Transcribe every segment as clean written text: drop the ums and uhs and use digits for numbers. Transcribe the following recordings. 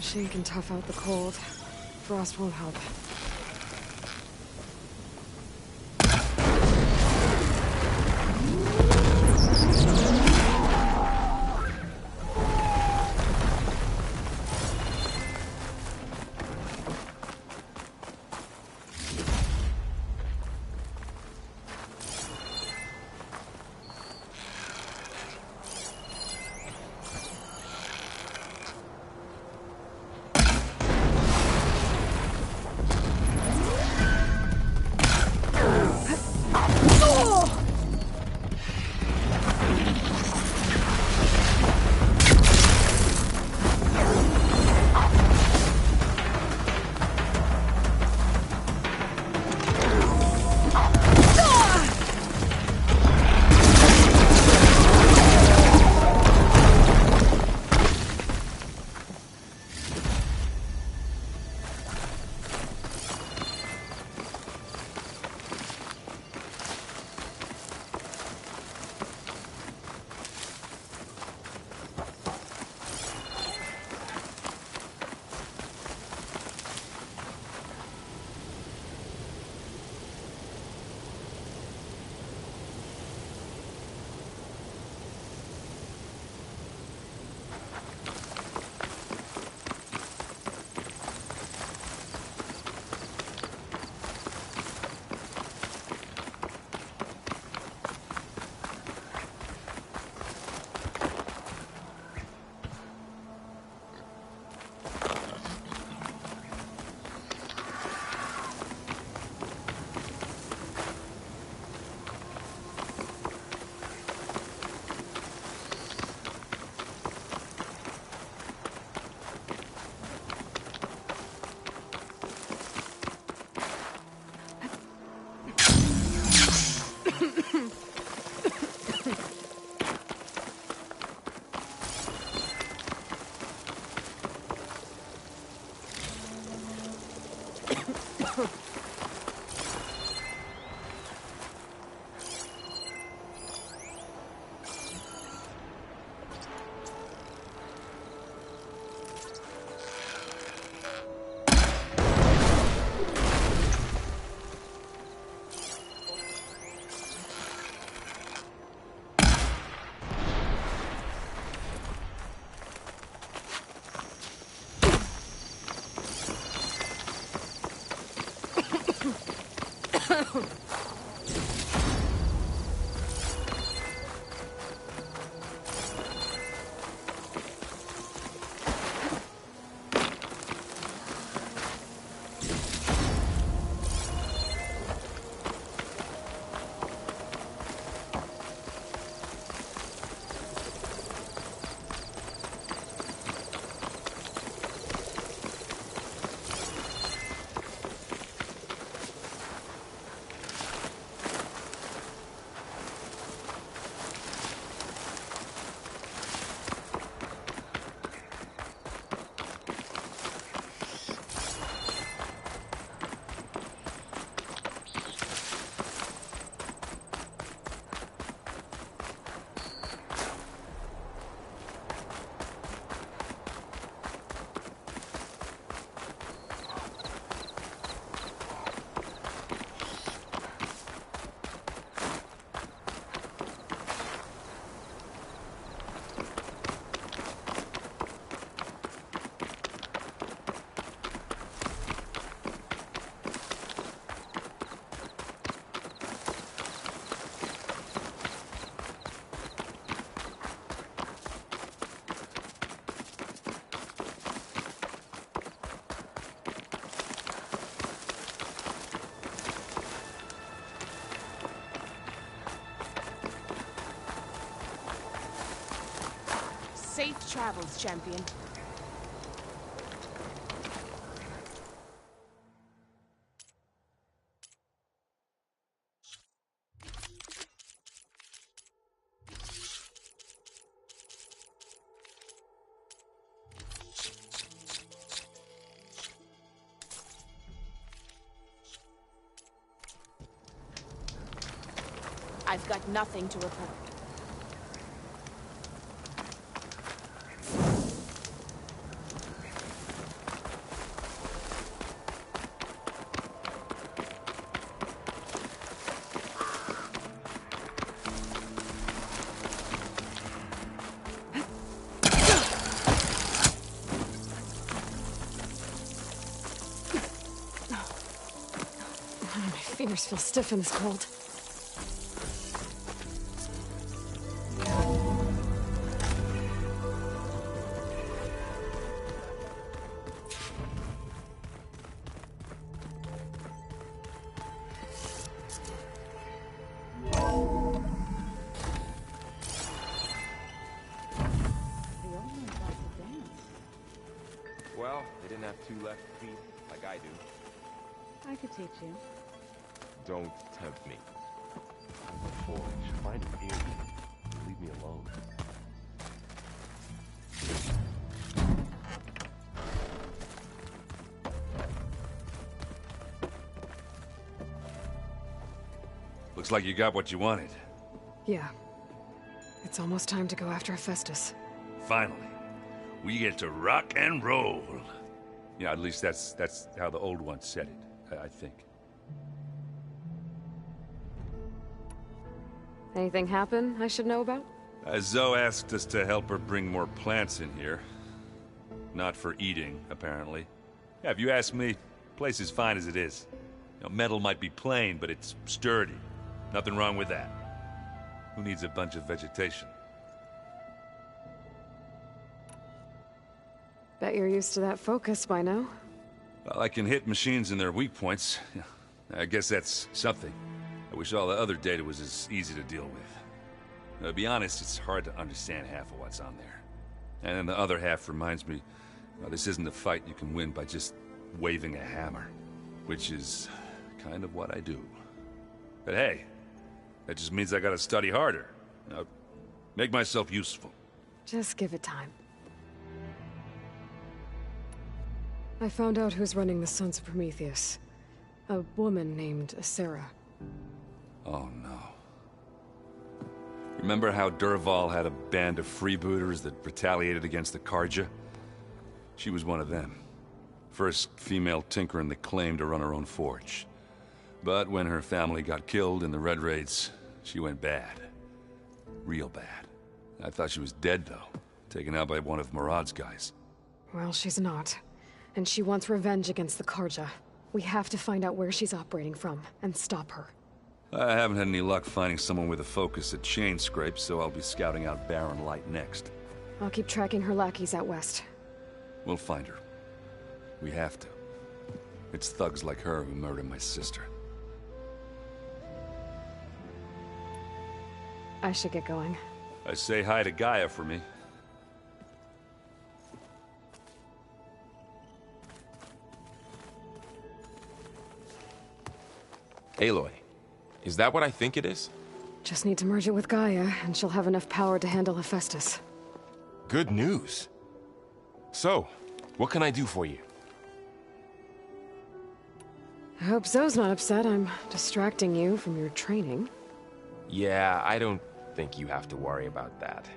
Shane can tough out the cold. Frost won't help. Safe travels, champion. I've got nothing to report. My fingers feel stiff in this cold. Well, they didn't have two left feet like I do. I could teach you. Don't tempt me. Foolish. Find a view. Leave me alone. Looks like you got what you wanted. Yeah. It's almost time to go after Hephaestus. Finally. We get to rock and roll. Yeah, at least that's how the old one said it, I think. Anything happen I should know about? Zoe asked us to help her bring more plants in here. Not for eating, apparently. Yeah, if you ask me, the place is fine as it is. You know, metal might be plain, but it's sturdy. Nothing wrong with that. Who needs a bunch of vegetation? Bet you're used to that focus by now. Well, I can hit machines in their weak points. I guess that's something. I wish all the other data was as easy to deal with. To be honest, it's hard to understand half of what's on there. And then the other half reminds me, this isn't a fight you can win by just waving a hammer. Which is kind of what I do. But hey, that just means I gotta study harder. Make myself useful. Just give it time. I found out who's running the Sons of Prometheus. A woman named Sarah. Oh no. Remember how Dervahl had a band of freebooters that retaliated against the Carja? She was one of them. First female tinker in the claim to run her own forge. But when her family got killed in the Red Raids, she went bad. Real bad. I thought she was dead, though. Taken out by one of Murad's guys. Well, she's not. And she wants revenge against the Carja. We have to find out where she's operating from, and stop her. I haven't had any luck finding someone with a focus at chain scrapes, so I'll be scouting out Barren Light next. I'll keep tracking her lackeys out west. We'll find her. We have to. It's thugs like her who murdered my sister. I should get going. Say hi to Gaia for me. Aloy, is that what I think it is? Just need to merge it with Gaia, and she'll have enough power to handle Hephaestus. Good news. So, what can I do for you? I hope Zoe's not upset I'm distracting you from your training. Yeah, I don't think you have to worry about that.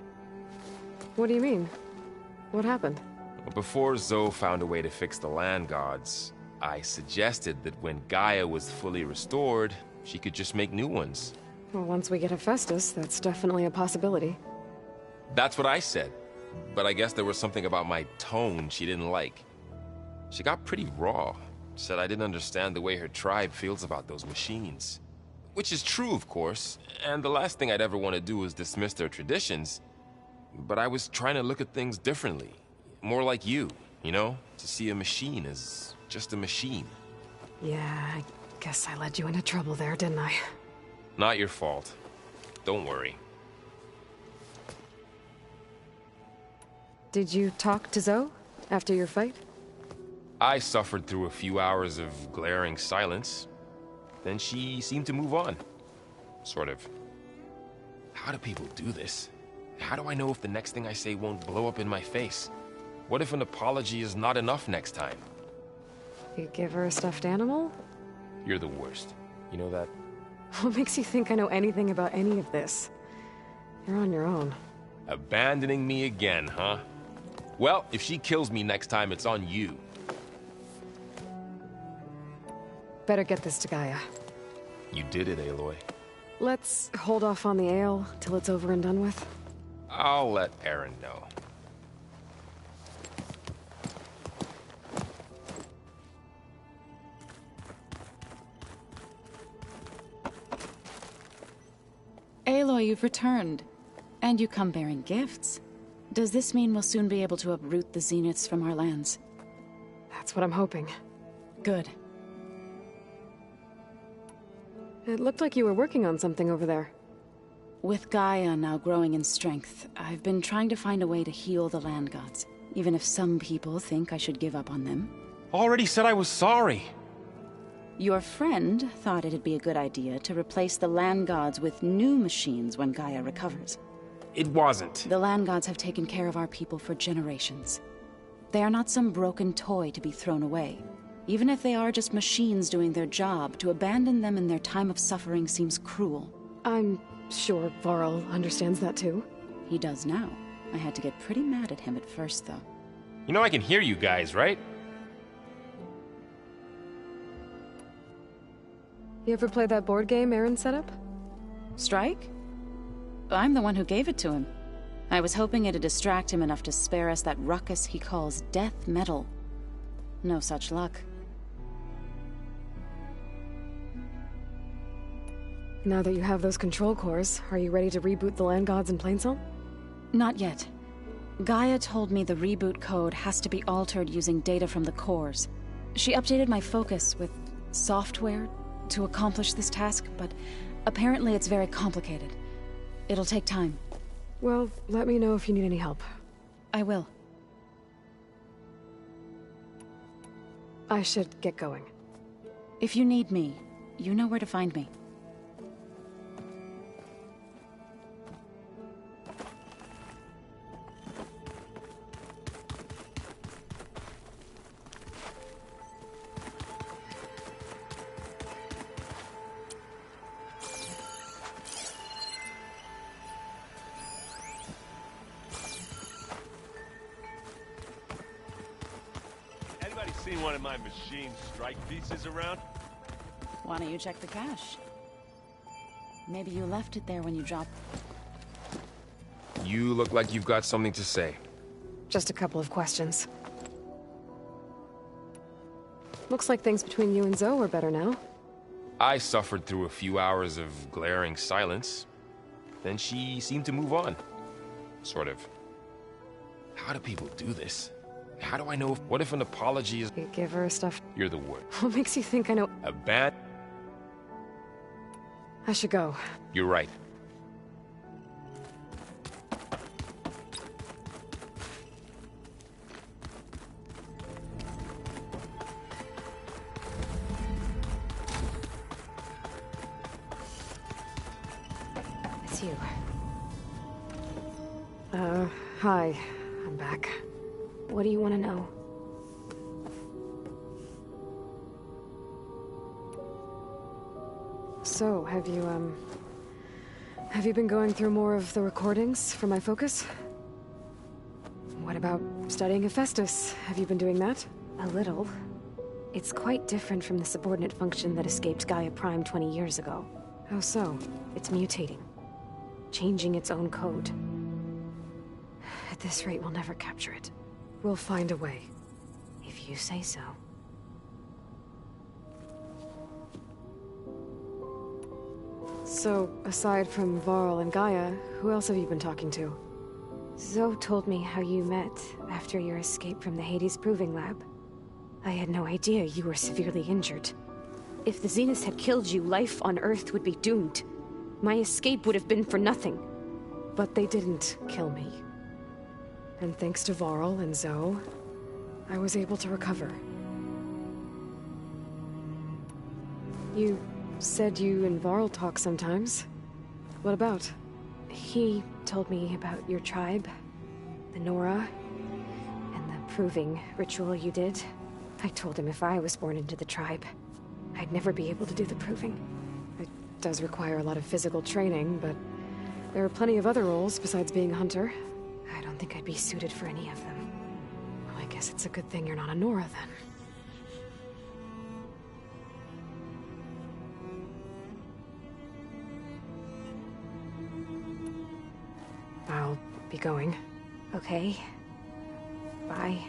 What do you mean? What happened? Before Zoe found a way to fix the land gods, I suggested that when Gaia was fully restored, she could just make new ones. Well, once we get Hephaestus, that's definitely a possibility. That's what I said, but I guess there was something about my tone she didn't like. She got pretty raw, said I didn't understand the way her tribe feels about those machines. Which is true, of course, and the last thing I'd ever want to do is dismiss their traditions. But I was trying to look at things differently. More like you know? To see a machine as just a machine. Yeah, I guess I led you into trouble there, didn't I? Not your fault. Don't worry. Did you talk to Zoe after your fight? I suffered through a few hours of glaring silence. Then she seemed to move on. Sort of. How do people do this? How do I know if the next thing I say won't blow up in my face? What if an apology is not enough next time? You give her a stuffed animal? You're the worst. You know that? What makes you think I know anything about any of this? You're on your own. Abandoning me again, huh? Well, if she kills me next time, it's on you. Better get this to Gaia. You did it, Aloy. Let's hold off on the ale till it's over and done with. I'll let Aaron know. you've returned. And you come bearing gifts. Does this mean we'll soon be able to uproot the Zeniths from our lands? That's what I'm hoping. Good. It looked like you were working on something over there. With Gaia now growing in strength, I've been trying to find a way to heal the land gods, even if some people think I should give up on them. Already said I was sorry. Your friend thought it'd be a good idea to replace the land gods with new machines when Gaia recovers. It wasn't. The land gods have taken care of our people for generations. They are not some broken toy to be thrown away. Even if they are just machines doing their job, to abandon them in their time of suffering seems cruel. I'm sure Varl understands that too. He does now. I had to get pretty mad at him at first, though. You know I can hear you guys, right? You ever play that board game Aaron set up? Strike? I'm the one who gave it to him. I was hoping it'd distract him enough to spare us that ruckus he calls death metal. No such luck. Now that you have those control cores, are you ready to reboot the land gods in Plainsong? Not yet. Gaia told me the reboot code has to be altered using data from the cores. She updated my focus with software to accomplish this task, but apparently it's very complicated. It'll take time. Well, let me know if you need any help. I will. I should get going. If you need me, you know where to find me. Anybody seen one of my machine strike pieces around? Why don't you check the cache? Maybe you left it there when you dropped... You look like you've got something to say. Just a couple of questions. Looks like things between you and Zoe are better now. I suffered through a few hours of glaring silence. Then she seemed to move on. Sort of. How do people do this? How do I know what if an apology is... You give her stuff. You're the word. What makes you think I know? A bad... I should go. You're right. It's you. Hi. I'm back. What do you want to know? So, have you been going through more of the recordings for my focus? What about studying Hephaestus? Have you been doing that? A little. It's quite different from the subordinate function that escaped Gaia Prime 20 years ago. How so? It's mutating. Changing its own code. At this rate, we'll never capture it. We'll find a way. If you say so. So, aside from Varl and Gaia, who else have you been talking to? Zoe told me how you met after your escape from the Hades Proving Lab. I had no idea you were severely injured. If the Zeniths had killed you, life on Earth would be doomed. My escape would have been for nothing. But they didn't kill me. And thanks to Varl and Zoe, I was able to recover. You said you and Varl talk sometimes. What about? He told me about your tribe, the Nora, and the proving ritual you did. I told him if I was born into the tribe, I'd never be able to do the proving. It does require a lot of physical training, but there are plenty of other roles besides being a hunter. I don't think I'd be suited for any of them. Well, I guess it's a good thing you're not a Nora, then. I'll be going. Okay. Bye.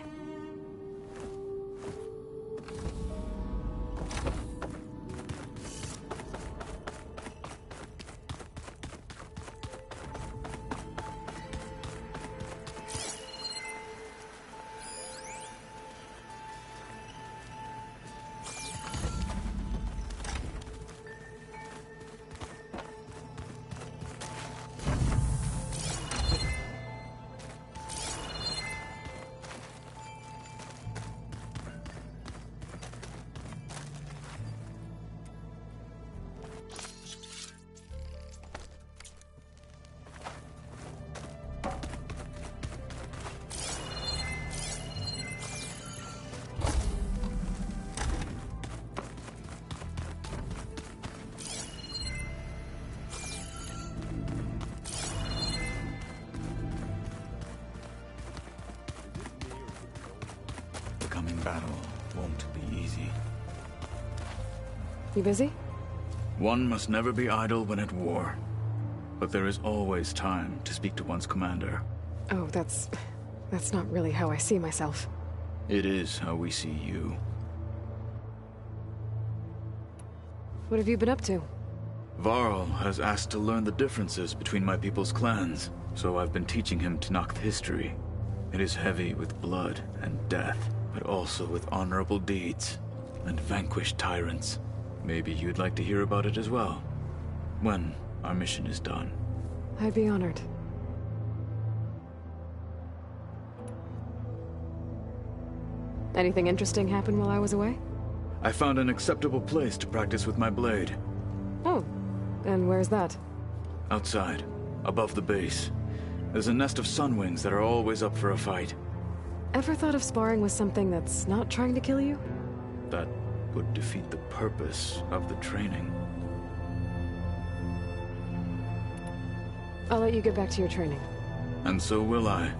battle won't be easy. You busy? One must never be idle when at war. But there is always time to speak to one's commander. Oh, that's not really how I see myself. It is how we see you. What have you been up to? Varl has asked to learn the differences between my people's clans, so I've been teaching him Tenakth history. It is heavy with blood and death, but also with honorable deeds and vanquished tyrants. Maybe you'd like to hear about it as well, when our mission is done. I'd be honored. Anything interesting happen while I was away? I found an acceptable place to practice with my blade. Oh, and where's that? Outside, above the base. There's a nest of sunwings that are always up for a fight. Ever thought of sparring with something that's not trying to kill you? That would defeat the purpose of the training. I'll let you get back to your training. And so will I.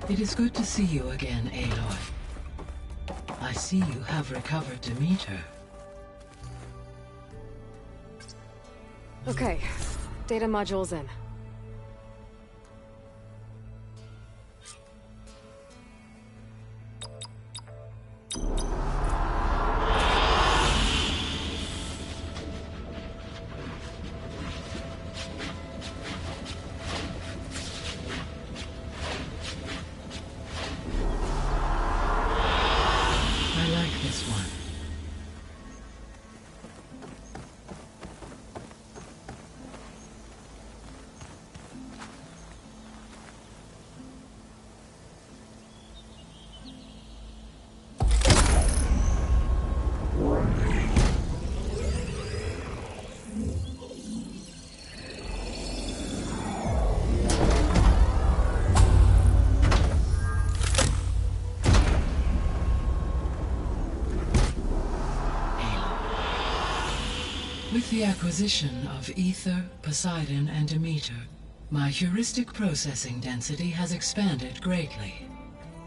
It is good to see you again, Aloy. I see you have recovered Demeter. Okay, data module's in. With the acquisition of Ether, Poseidon, and Demeter, my heuristic processing density has expanded greatly.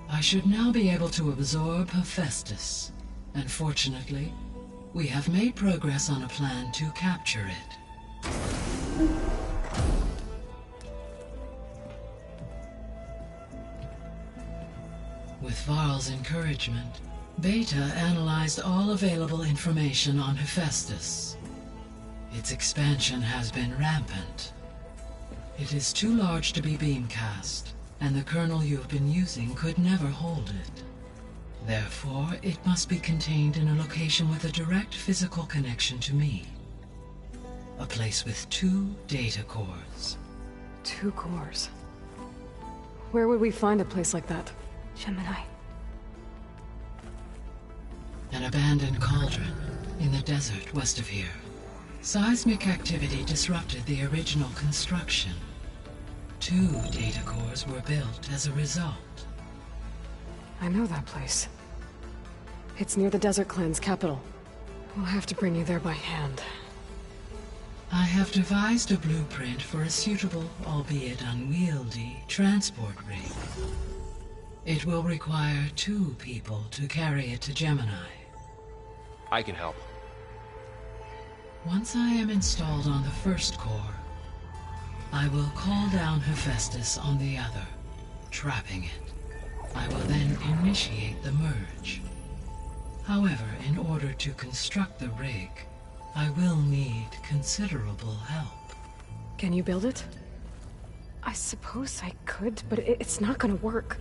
I should now be able to absorb Hephaestus, and fortunately, we have made progress on a plan to capture it. With Varl's encouragement, Beta analyzed all available information on Hephaestus. Its expansion has been rampant. It is too large to be beamcast, and the kernel you have been using could never hold it. Therefore, it must be contained in a location with a direct physical connection to me. A place with 2 data cores. 2 cores. Where would we find a place like that? Gemini. An abandoned cauldron in the desert west of here. Seismic activity disrupted the original construction. 2 data cores were built as a result. I know that place. It's near the Desert Clan's capital. We'll have to bring you there by hand. I have devised a blueprint for a suitable, albeit unwieldy, transport rig. It will require 2 people to carry it to Gemini. I can help. Once I am installed on the first core, I will call down Hephaestus on the other, trapping it. I will then initiate the merge. However, in order to construct the rig, I will need considerable help. Can you build it? I suppose I could, but it's not gonna work.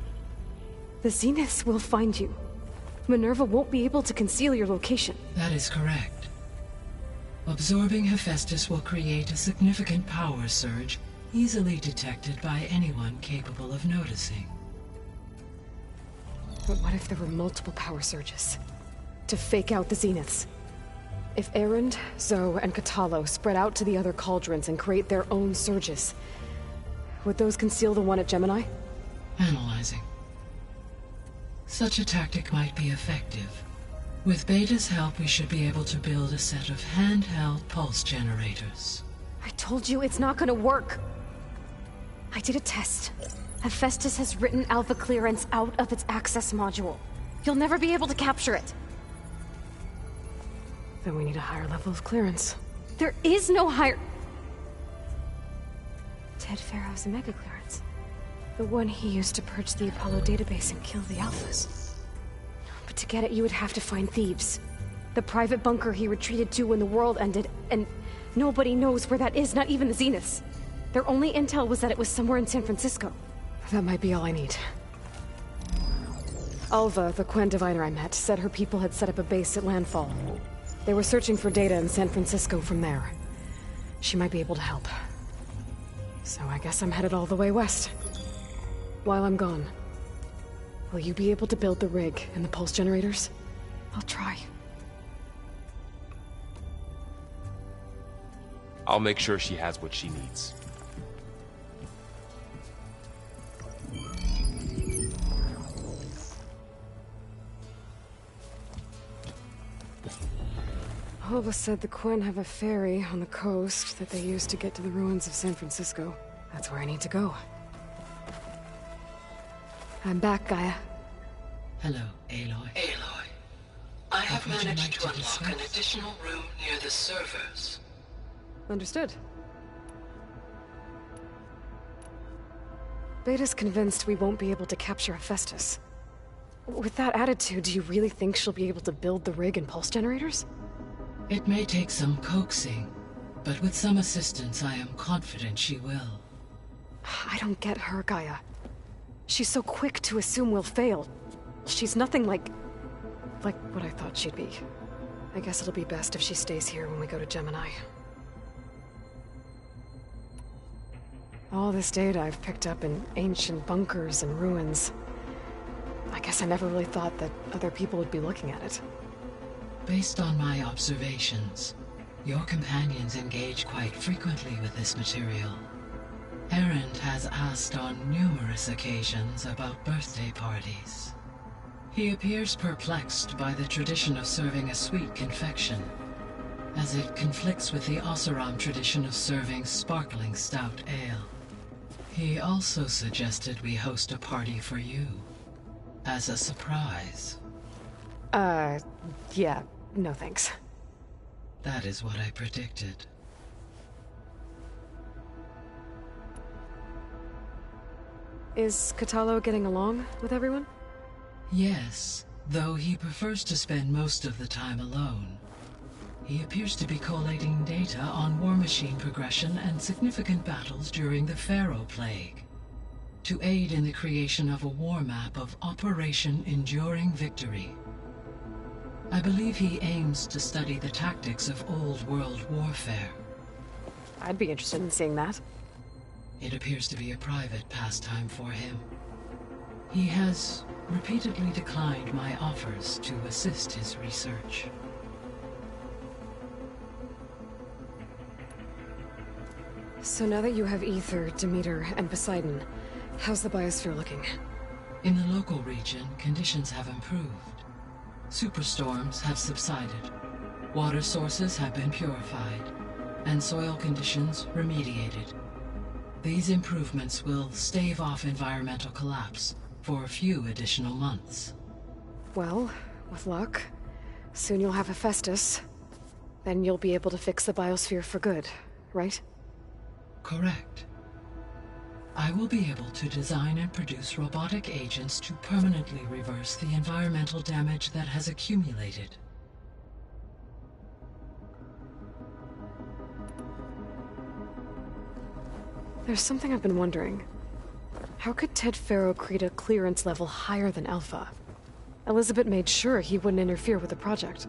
The Zeniths will find you. Minerva won't be able to conceal your location. That is correct. Absorbing Hephaestus will create a significant power surge, easily detected by anyone capable of noticing. But what if there were multiple power surges? To fake out the Zeniths? If Erend, Zoe, and Kotallo spread out to the other cauldrons and create their own surges, would those conceal the one at Gemini? Analyzing. Such a tactic might be effective. With Beta's help, we should be able to build a set of handheld pulse generators. I told you it's not gonna work. I did a test. Hephaestus has written Alpha clearance out of its access module. You'll never be able to capture it. Then we need a higher level of clearance. There is no higher... Ted Pharaoh's Omega clearance. The one he used to purge the Apollo database and kill the Alphas. But to get it, you would have to find Thebes. The private bunker he retreated to when the world ended, and nobody knows where that is, not even the Zeniths. Their only intel was that it was somewhere in San Francisco. That might be all I need. Alva, the Quen diviner I met, said her people had set up a base at Landfall. They were searching for data in San Francisco from there. She might be able to help. So I guess I'm headed all the way west. While I'm gone, will you be able to build the rig and the pulse generators? I'll try. I'll make sure she has what she needs. Alva said the Quen have a ferry on the coast that they use to get to the ruins of San Francisco. That's where I need to go. I'm back, Gaia. Hello, Aloy. Aloy, I have What would you managed like to to unlock an discuss? additional room near the servers. Understood. Beta's convinced we won't be able to capture Hephaestus. With that attitude, do you really think she'll be able to build the rig and pulse generators? It may take some coaxing, but with some assistance, I am confident she will. I don't get her, Gaia. She's so quick to assume we'll fail. She's nothing like what I thought she'd be. I guess it'll be best if she stays here when we go to Gemini. All this data I've picked up in ancient bunkers and ruins. I guess I never really thought that other people would be looking at it. Based on my observations, your companions engage quite frequently with this material. Erend has asked on numerous occasions about birthday parties. He appears perplexed by the tradition of serving a sweet confection, as it conflicts with the Oseram tradition of serving sparkling stout ale. He also suggested we host a party for you, as a surprise. Yeah, no thanks. That is what I predicted. Is Kotallo getting along with everyone? Yes, though he prefers to spend most of the time alone. He appears to be collating data on war machine progression and significant battles during the Pharaoh Plague, to aid in the creation of a war map of Operation Enduring Victory. I believe he aims to study the tactics of old world warfare. I'd be interested in seeing that. It appears to be a private pastime for him. He has repeatedly declined my offers to assist his research. So now that you have Aether, Demeter, and Poseidon, how's the biosphere looking? In the local region, conditions have improved. Superstorms have subsided, water sources have been purified, and soil conditions remediated. These improvements will stave off environmental collapse for a few additional months. Well, with luck, soon you'll have Hephaestus. Then you'll be able to fix the biosphere for good, right? Correct. I will be able to design and produce robotic agents to permanently reverse the environmental damage that has accumulated. There's something I've been wondering. How could Ted Faro create a clearance level higher than Alpha? Elizabeth made sure he wouldn't interfere with the project.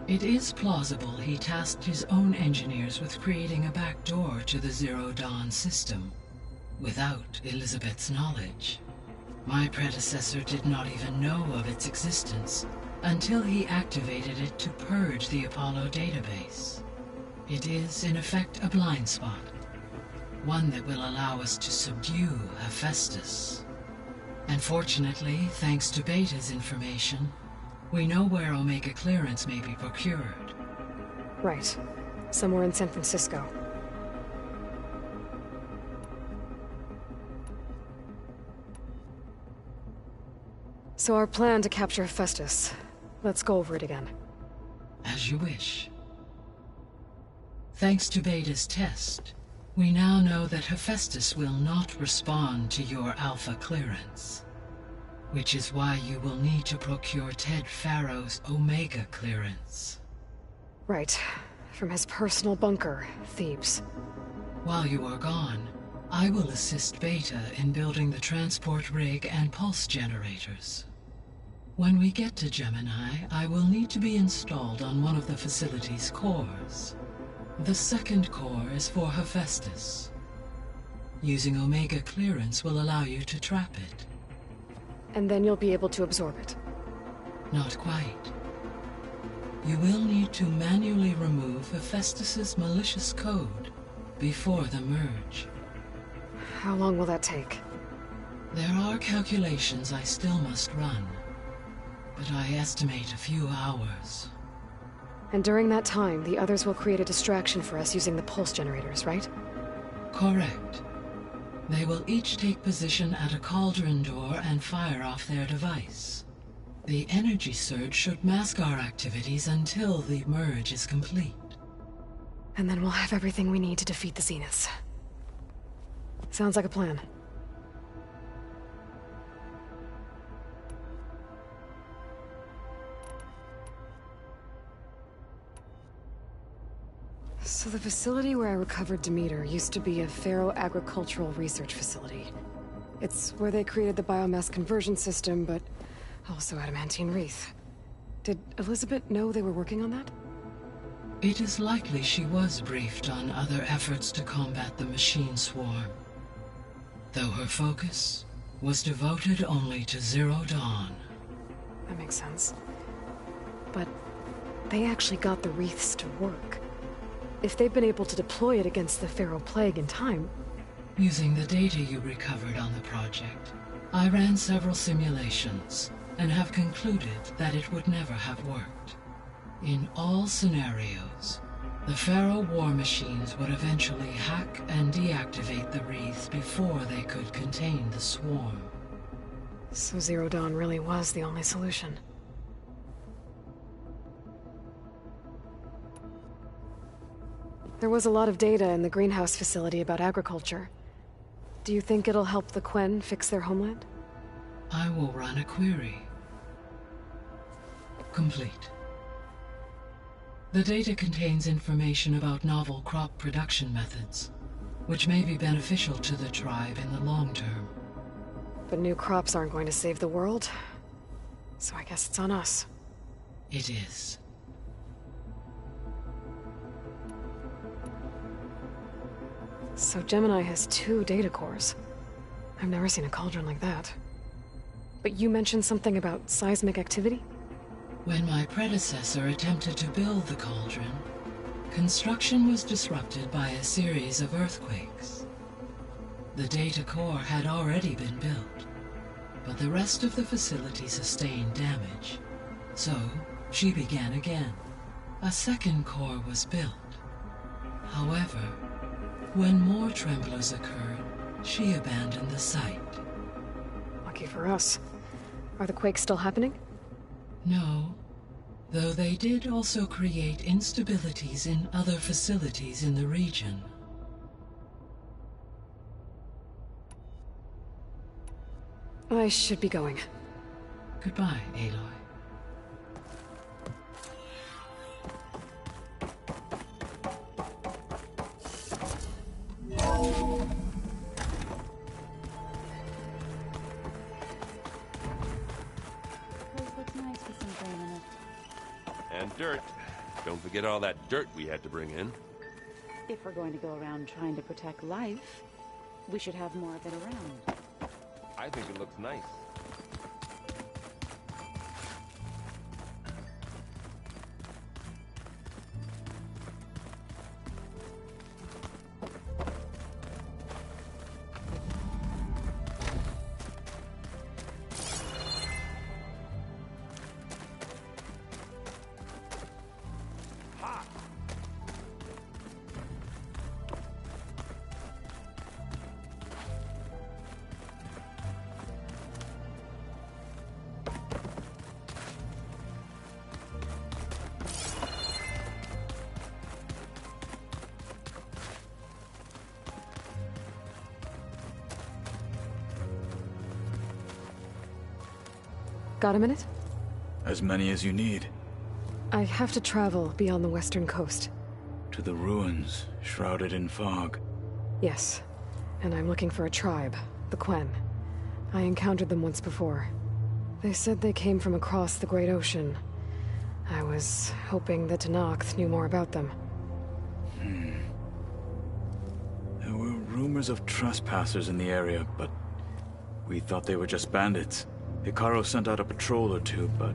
It is plausible he tasked his own engineers with creating a backdoor to the Zero Dawn system, without Elizabeth's knowledge. My predecessor did not even know of its existence until he activated it to purge the Apollo database. It is, in effect, a blind spot, one that will allow us to subdue Hephaestus. And fortunately, thanks to Beta's information, we know where Omega clearance may be procured. Right. Somewhere in San Francisco. So our plan to capture Hephaestus. Let's go over it again. As you wish. Thanks to Beta's test, we now know that Hephaestus will not respond to your Alpha clearance. Which is why you will need to procure Ted Faro's Omega clearance. Right. From his personal bunker, Thebes. While you are gone, I will assist Beta in building the transport rig and pulse generators. When we get to Gemini, I will need to be installed on one of the facility's cores. The second core is for Hephaestus. Using Omega clearance will allow you to trap it. And then you'll be able to absorb it. Not quite. You will need to manually remove Hephaestus's malicious code before the merge. How long will that take? There are calculations I still must run, but I estimate a few hours. And during that time, the others will create a distraction for us using the pulse generators, right? Correct. They will each take position at a cauldron door and fire off their device. The energy surge should mask our activities until the merge is complete. And then we'll have everything we need to defeat the Zeniths. Sounds like a plan. So the facility where I recovered Demeter used to be a Pharaoh agricultural research facility. It's where they created the biomass conversion system, but also Adamantine Wreath. Did Elizabeth know they were working on that? It is likely she was briefed on other efforts to combat the machine swarm, though her focus was devoted only to Zero Dawn. That makes sense. But they actually got the wreaths to work. If they've been able to deploy it against the Pharaoh Plague in time... Using the data you recovered on the project, I ran several simulations and have concluded that it would never have worked. In all scenarios, the Pharaoh war machines would eventually hack and deactivate the wreaths before they could contain the swarm. So Zero Dawn really was the only solution. There was a lot of data in the greenhouse facility about agriculture. Do you think it'll help the Quen fix their homeland? I will run a query. Complete. The data contains information about novel crop production methods, which may be beneficial to the tribe in the long term. But new crops aren't going to save the world, so I guess it's on us. It is. So Gemini has 2 data cores. I've never seen a cauldron like that. But you mentioned something about seismic activity? When my predecessor attempted to build the cauldron, construction was disrupted by a series of earthquakes. The data core had already been built, but the rest of the facility sustained damage. So, she began again. A second core was built. However, when more tremblers occurred, she abandoned the site. Lucky for us. Are the quakes still happening? No, though they did also create instabilities in other facilities in the region. I should be going. Goodbye, Aloy. And dirt. Don't forget all that dirt we had to bring in. If we're going to go around trying to protect life, we should have more of it around. I think it looks nice. Got a minute? As many as you need. I have to travel beyond the western coast. To the ruins, shrouded in fog. Yes, and I'm looking for a tribe, the Quen. I encountered them once before. They said they came from across the Great Ocean. I was hoping that Tenakth knew more about them. There were rumors of trespassers in the area, but we thought they were just bandits. Hekarro sent out a patrol or two, but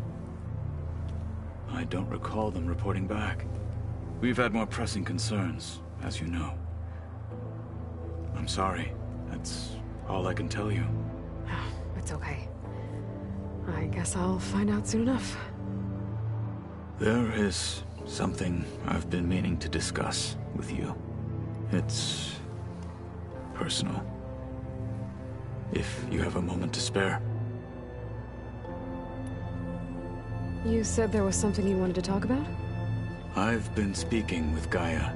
I don't recall them reporting back. We've had more pressing concerns, as you know. I'm sorry. That's all I can tell you. It's okay. I guess I'll find out soon enough. There is something I've been meaning to discuss with you. It's personal. If you have a moment to spare. You said there was something you wanted to talk about? I've been speaking with Gaia.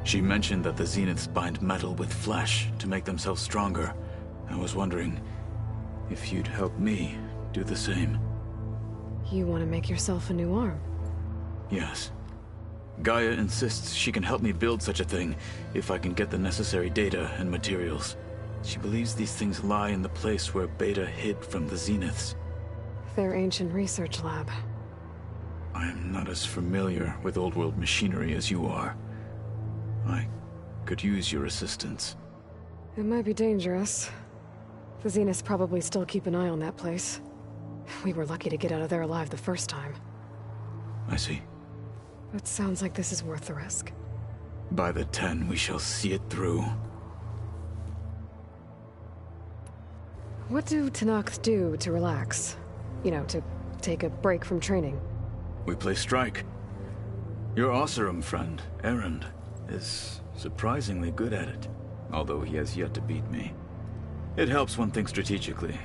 She mentioned that the Zeniths bind metal with flesh to make themselves stronger. I was wondering if you'd help me do the same. You want to make yourself a new arm? Yes. Gaia insists she can help me build such a thing if I can get the necessary data and materials. She believes these things lie in the place where Beta hid from the Zeniths. Their ancient research lab. I am not as familiar with old-world machinery as you are. I could use your assistance. It might be dangerous. The Zeniths probably still keep an eye on that place. We were lucky to get out of there alive the first time. I see. It sounds like this is worth the risk. By the 10, we shall see it through. What do Tenakth do to relax? You know, to take a break from training? We play strike. Your Oseram friend, Erend, is surprisingly good at it, although he has yet to beat me. It helps one think strategically,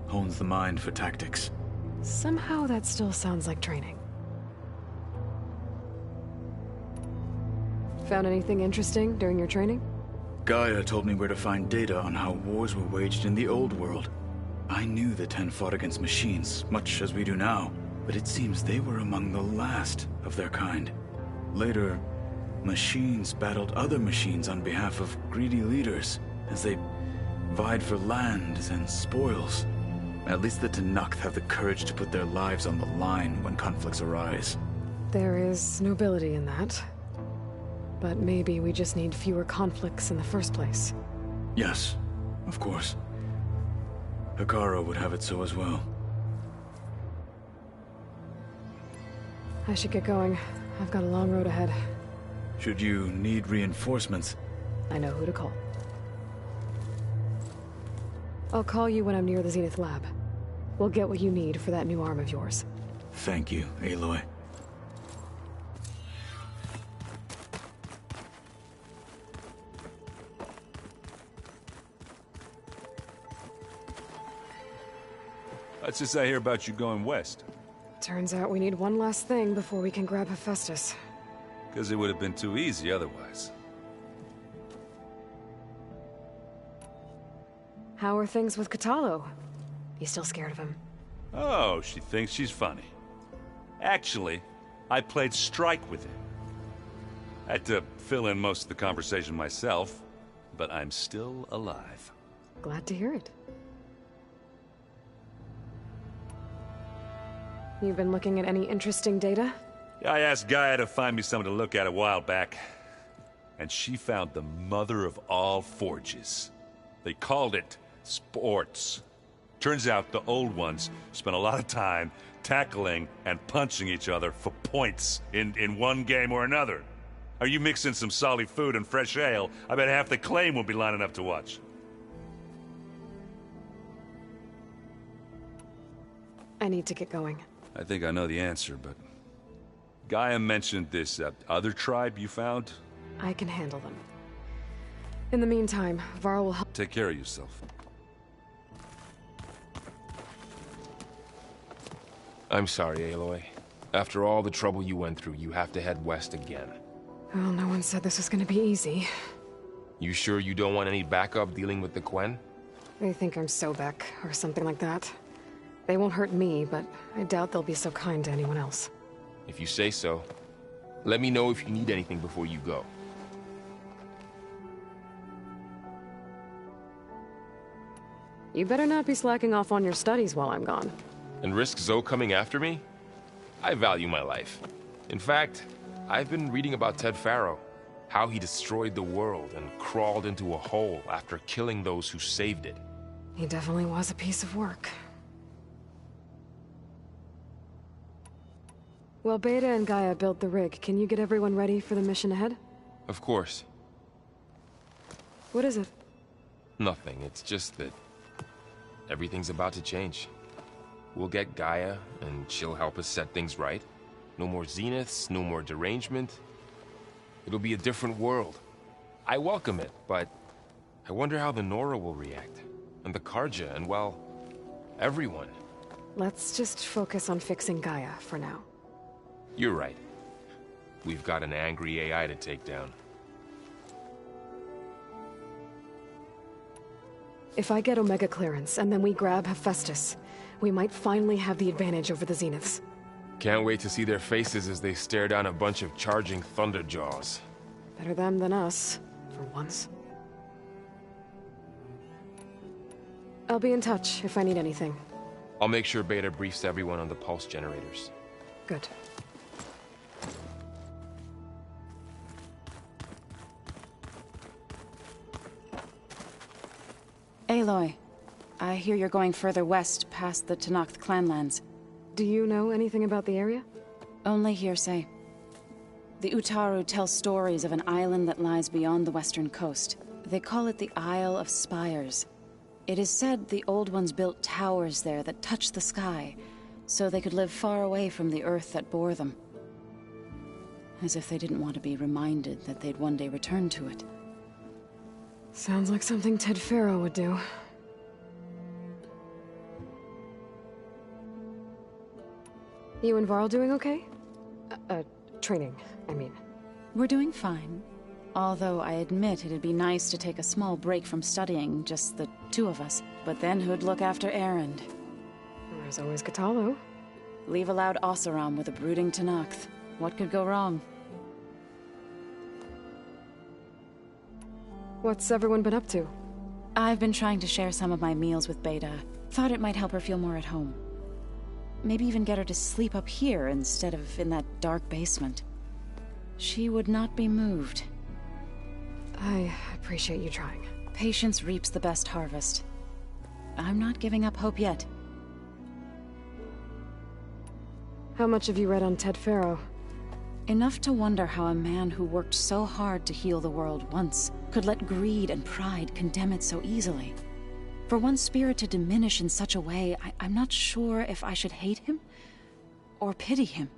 hones the mind for tactics. Somehow that still sounds like training. Found anything interesting during your training? Gaia told me where to find data on how wars were waged in the old world. I knew the 10 fought against machines, much as we do now, but it seems they were among the last of their kind. Later, machines battled other machines on behalf of greedy leaders as they vied for lands and spoils. At least the Tenakth have the courage to put their lives on the line when conflicts arise. There is nobility in that. But maybe we just need fewer conflicts in the first place. Yes, of course. Hekarro would have it so as well. I should get going. I've got a long road ahead. Should you need reinforcements, I know who to call. I'll call you when I'm near the Zenith lab. We'll get what you need for that new arm of yours. thank you, Aloy. What's this I hear about you going west? Turns out we need one last thing before we can grab Hephaestus. Because it would have been too easy otherwise. How are things with Kotallo? You still scared of him? Oh, she thinks she's funny. Actually, I played strike with him. Had to fill in most of the conversation myself, but I'm still alive. Glad to hear it. You've been looking at any interesting data? I asked Gaia to find me something to look at a while back, and she found the mother of all forges. They called it sports. Turns out the old ones spent a lot of time tackling and punching each other for points in one game or another. Are you mixing some solid food and fresh ale? I bet half the claim will be lining up to watch. I need to get going. I think I know the answer, but... Gaia mentioned this other tribe you found? I can handle them. In the meantime, Varl will help. Take care of yourself. I'm sorry, Aloy. After all the trouble you went through, you have to head west again. Well, no one said this was gonna be easy. You sure you don't want any backup dealing with the Quen? They think I'm Sobek, or something like that. They won't hurt me, but I doubt they'll be so kind to anyone else. If you say so. Let me know if you need anything before you go. You better not be slacking off on your studies while I'm gone. And risk Zoe coming after me? I value my life. In fact, I've been reading about Ted Faro. How he destroyed the world and crawled into a hole after killing those who saved it. He definitely was a piece of work. Well, Beta and Gaia built the rig. Can you get everyone ready for the mission ahead? Of course. What is it? Nothing. It's just that everything's about to change. We'll get Gaia, and she'll help us set things right. No more Zeniths, no more derangement. It'll be a different world. I welcome it, but I wonder how the Nora will react. And the Carja, and well, everyone. Let's just focus on fixing Gaia for now. You're right. We've got an angry AI to take down. If I get Omega clearance, and then we grab Hephaestus, we might finally have the advantage over the Zeniths. Can't wait to see their faces as they stare down a bunch of charging Thunderjaws. Better them than us, for once. I'll be in touch if I need anything. I'll make sure Beta briefs everyone on the pulse generators. Good. Aloy, I hear you're going further west past the Tenakth clanlands. Do you know anything about the area? Only hearsay. The Utaru tell stories of an island that lies beyond the western coast. They call it the Isle of Spires. It is said the Old Ones built towers there that touch the sky, so they could live far away from the earth that bore them. As if they didn't want to be reminded that they'd one day return to it. Sounds like something Ted Faro would do. You and Varl doing okay? Training, I mean. We're doing fine. Although I admit it'd be nice to take a small break from studying, just the two of us. But then who'd look after Erend? There's always Kotallo. Leave a loud Oseram with a brooding Tenakth. What could go wrong? What's everyone been up to? I've been trying to share some of my meals with Beta. Thought it might help her feel more at home. Maybe even get her to sleep up here instead of in that dark basement. She would not be moved. I appreciate you trying. Patience reaps the best harvest. I'm not giving up hope yet. How much have you read on Ted Faro? Enough to wonder how a man who worked so hard to heal the world once could let greed and pride condemn it so easily. For one's spirit to diminish in such a way, I'm not sure if I should hate him or pity him.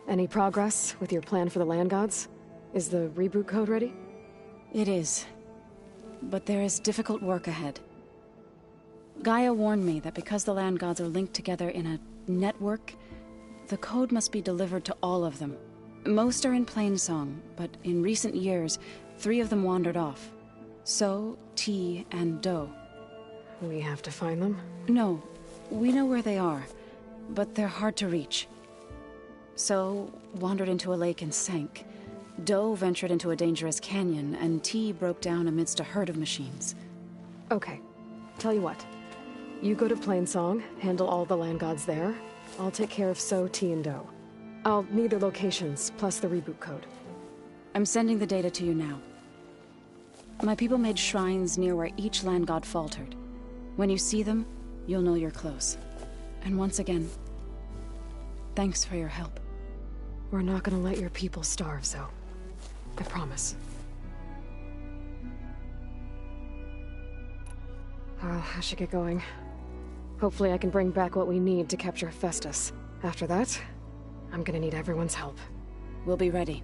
Any progress with your plan for the Land Gods? Is the reboot code ready? It is. But there is difficult work ahead. Gaia warned me that because the Land Gods are linked together in a network, the code must be delivered to all of them. Most are in Plainsong, but in recent years, 3 of them wandered off. So, T, and Do. We have to find them? No, we know where they are, but they're hard to reach. So, wandered into a lake and sank. Do ventured into a dangerous canyon, and T broke down amidst a herd of machines. Okay. Tell you what. You go to Plainsong, handle all the Land Gods there. I'll take care of So, T, and Do. I'll need their locations, plus the reboot code. I'm sending the data to you now. My people made shrines near where each Land God faltered. When you see them, you'll know you're close. And once again, thanks for your help. We're not gonna let your people starve, Zo. I promise. I should get going. Hopefully I can bring back what we need to capture Hephaestus. After that, I'm gonna need everyone's help. We'll be ready.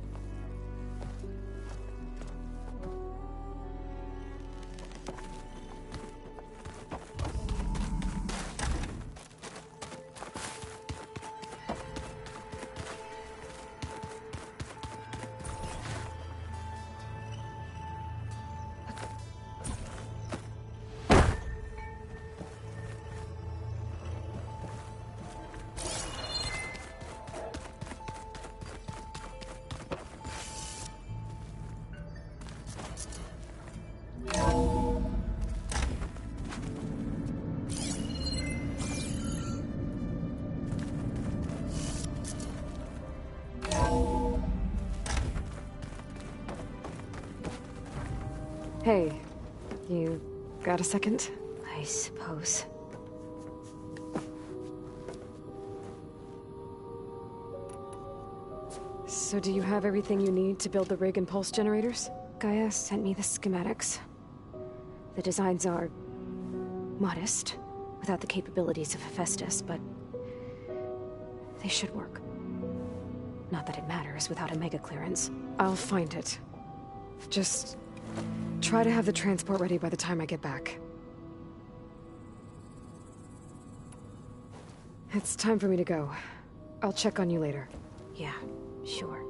Hey, you got a second? I suppose. So do you have everything you need to build the rig and pulse generators? Gaia sent me the schematics. The designs are modest, without the capabilities of Hephaestus, but they should work. Not that it matters without a mega clearance. I'll find it. Just try to have the transport ready by the time I get back. It's time for me to go. I'll check on you later. Yeah, sure.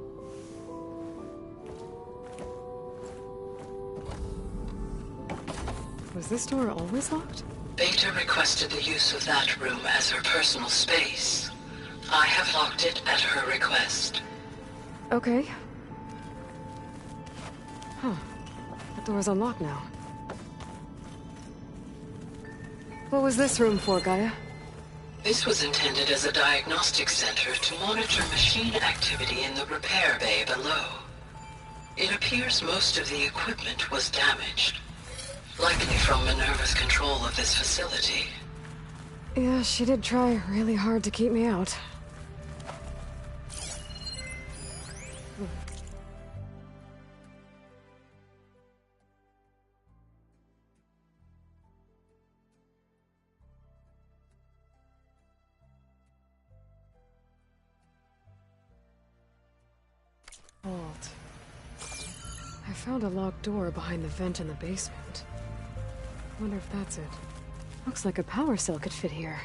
Was this door always locked? Beta requested the use of that room as her personal space. I have locked it at her request. Okay. Huh. The door's unlocked now. What was this room for, Gaia? This was intended as a diagnostic center to monitor machine activity in the repair bay below. It appears most of the equipment was damaged. Likely from Minerva's control of this facility. Yeah, she did try really hard to keep me out. Vault. I found a locked door behind the vent in the basement. Wonder if that's it. Looks like a power cell could fit here.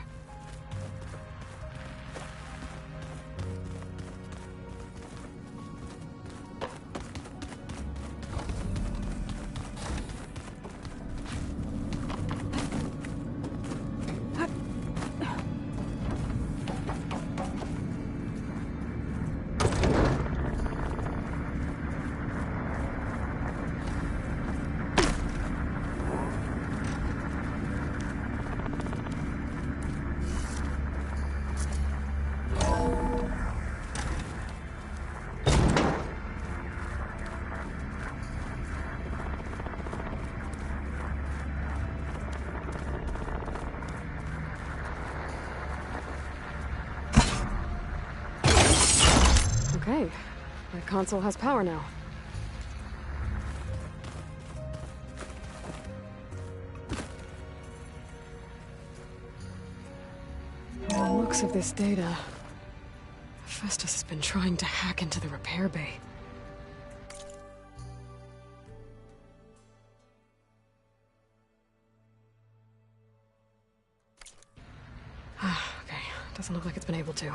Hey, my console has power now. By the looks of this data, Festus has been trying to hack into the repair bay. Okay, doesn't look like it's been able to.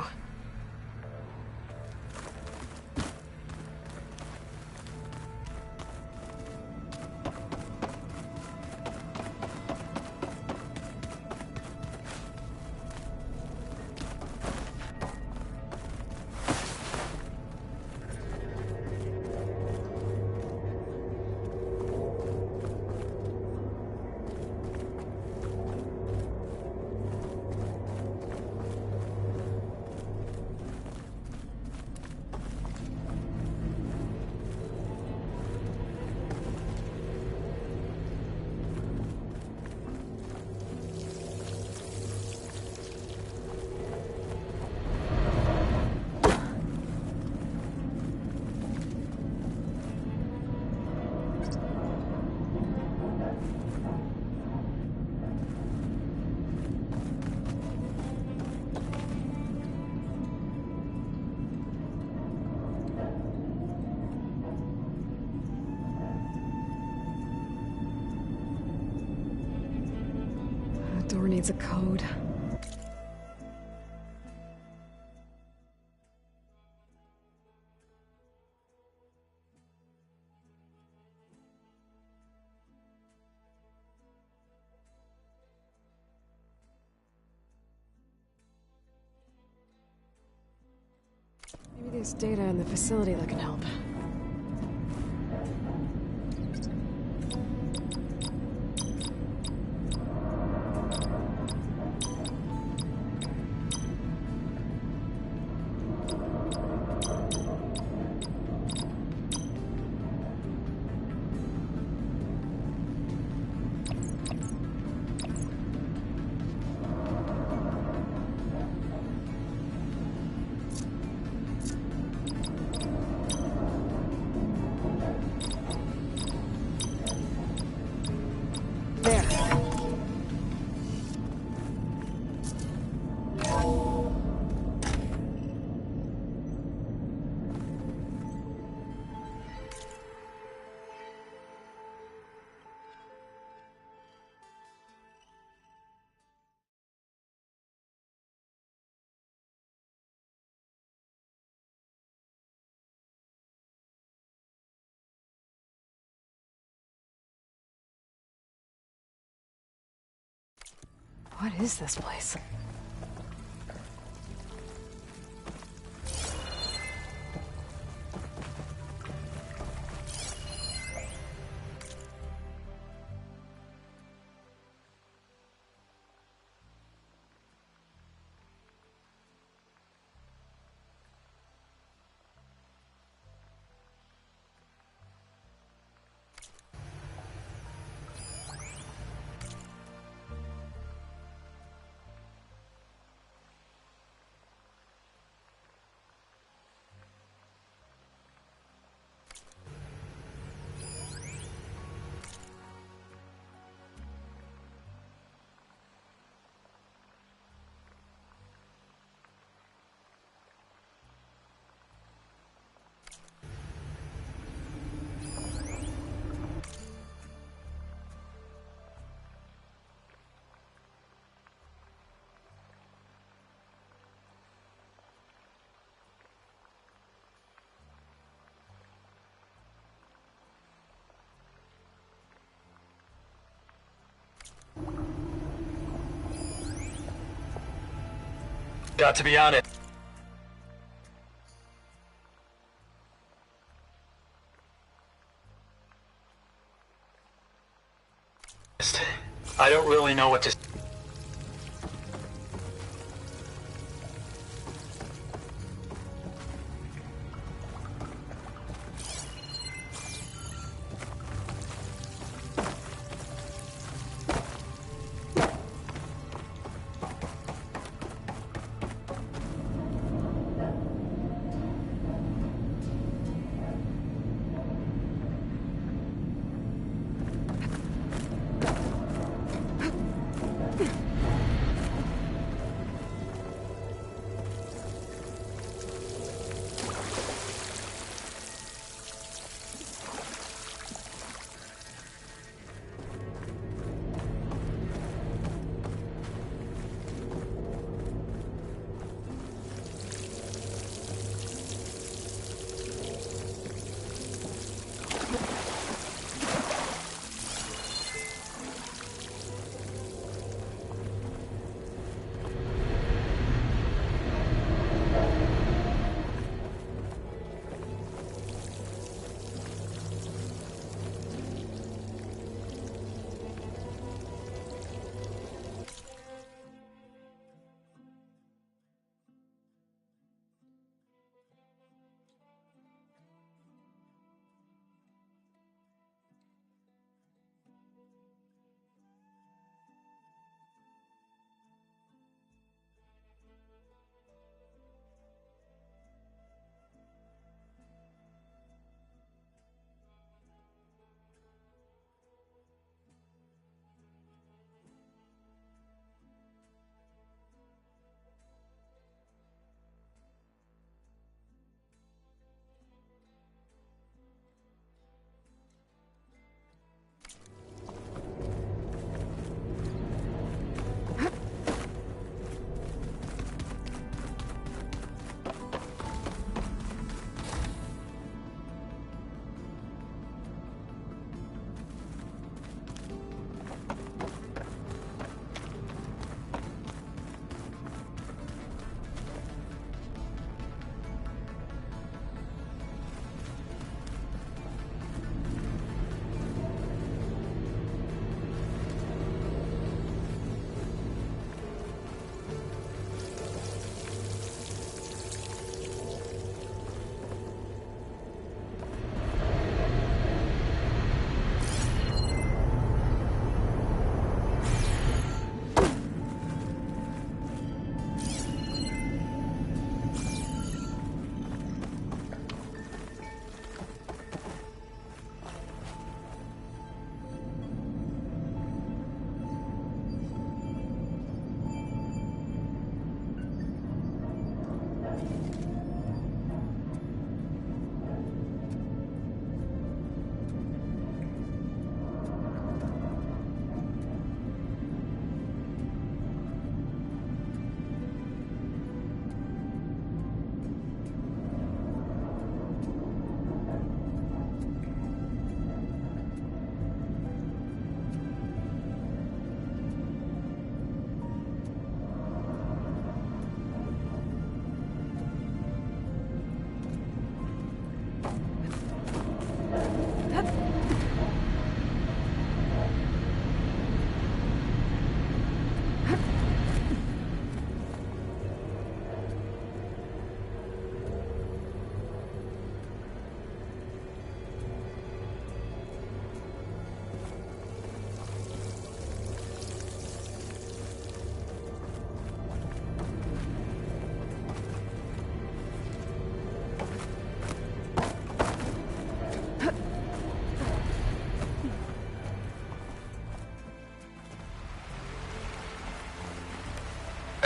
The door needs a code. Maybe there's data in the facility that can help. What is this place? Got to be honest. I don't really know what to...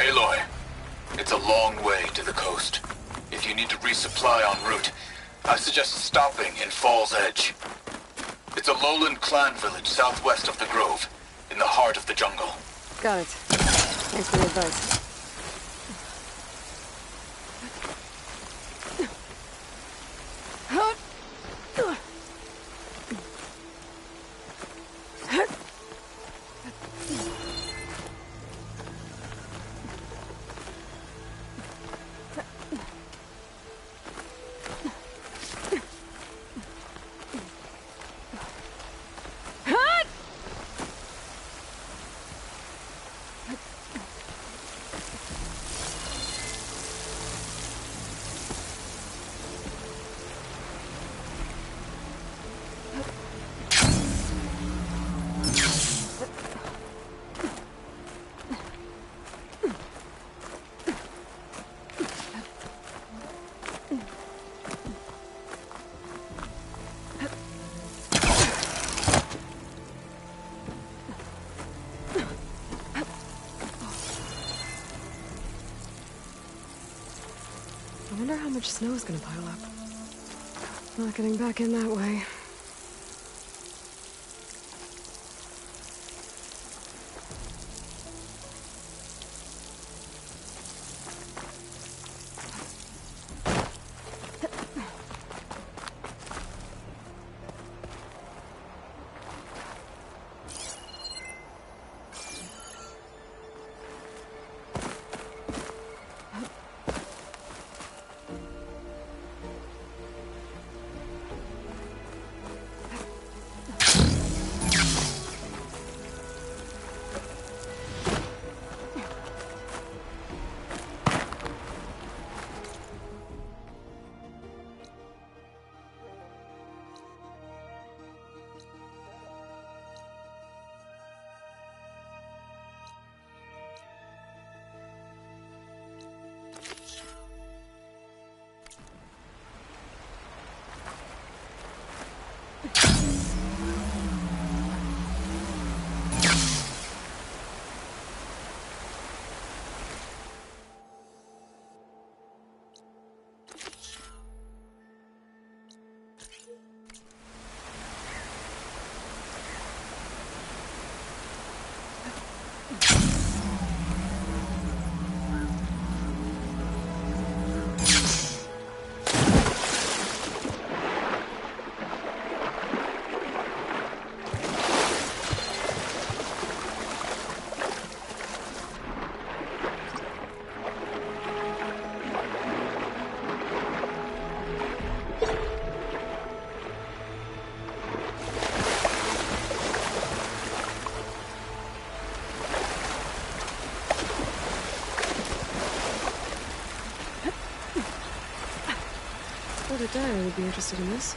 Aloy, it's a long way to the coast. If you need to resupply en route, I suggest stopping in Fall's Edge. It's a lowland clan village southwest of the Grove, in the heart of the jungle. Got it. Thanks for the advice. I wonder how much snow is gonna pile up. Not getting back in that way. Brother Dyer would be interested in this.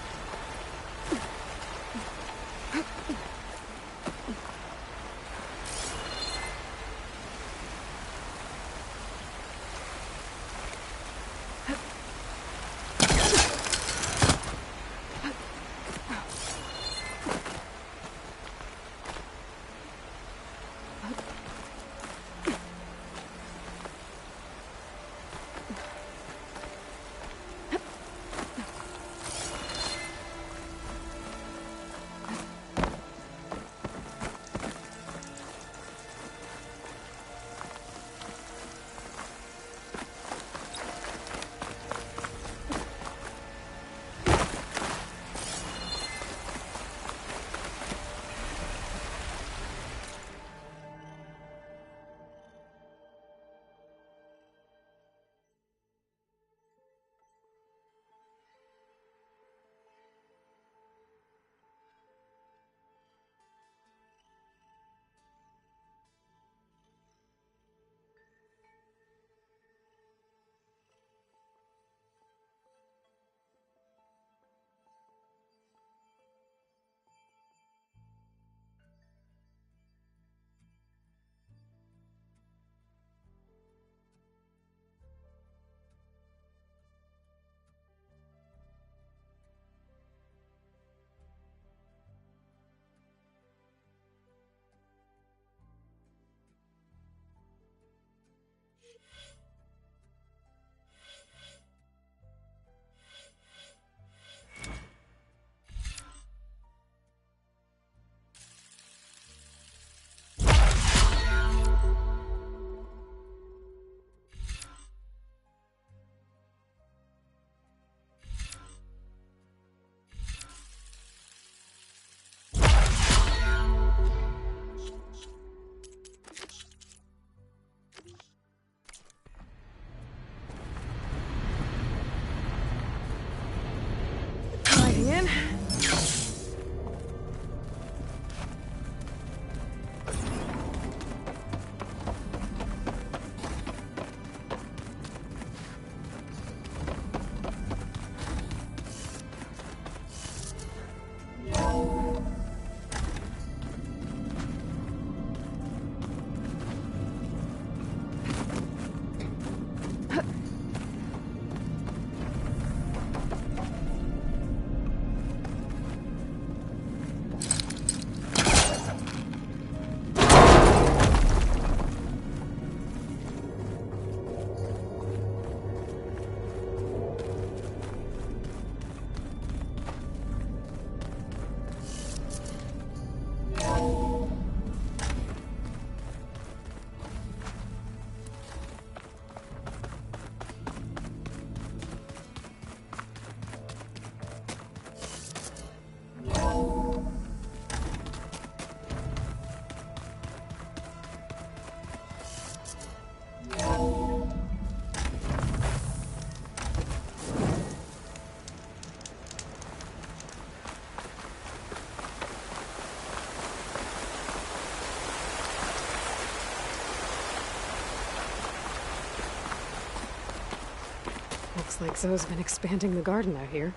Looks like Zoe's been expanding the garden out here.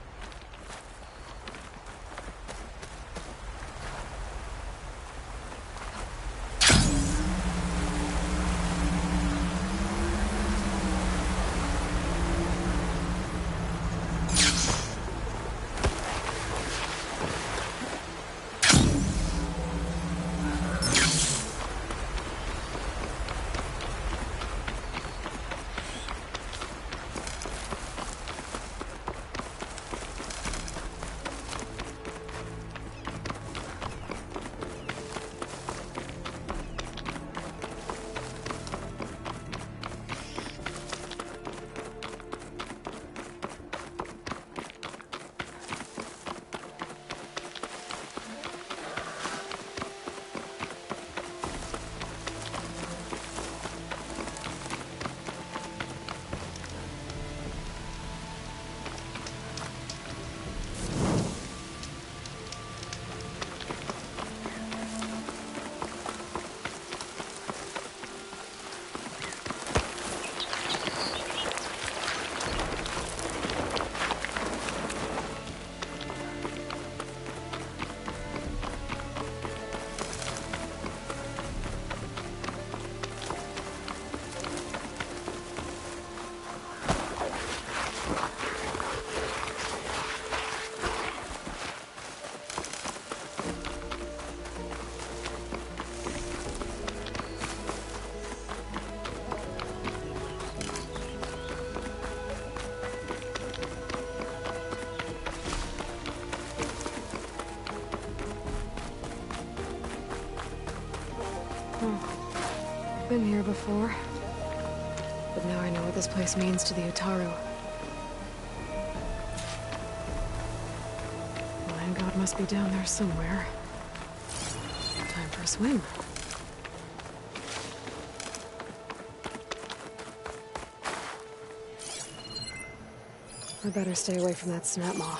Been here before. But now I know what this place means to the Utaru. Lion God must be down there somewhere. Time for a swim. I better stay away from that snap maw.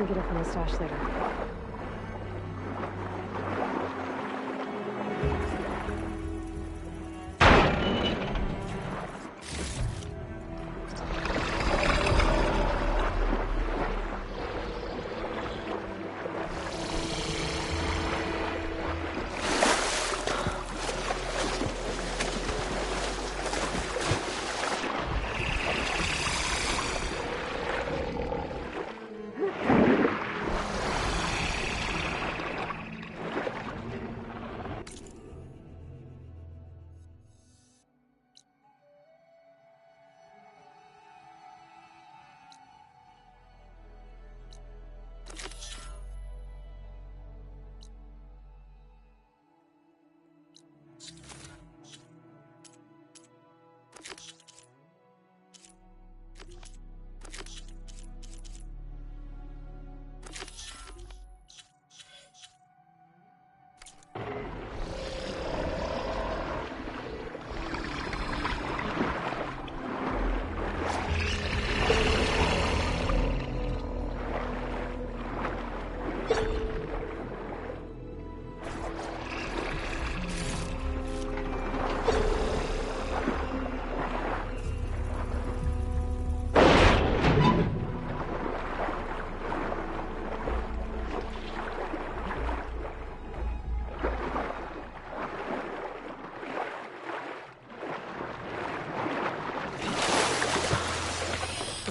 Get it from the stash later.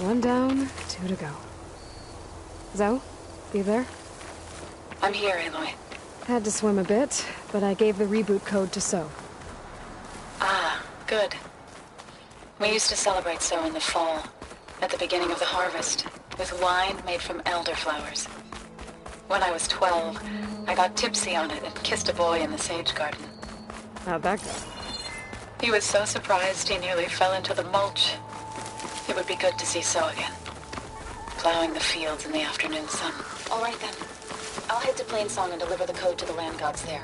One down, two to go. Zoe, you there? I'm here, Aloy. Had to swim a bit, but I gave the reboot code to So. Ah, good. We used to celebrate So in the fall, at the beginning of the harvest, with wine made from elderflowers. When I was 12, I got tipsy on it and kissed a boy in the sage garden. How'd that go? He was so surprised he nearly fell into the mulch. It would be good to see So again. Plowing the fields in the afternoon sun. All right then. I'll head to Plainsong and deliver the code to the land gods there.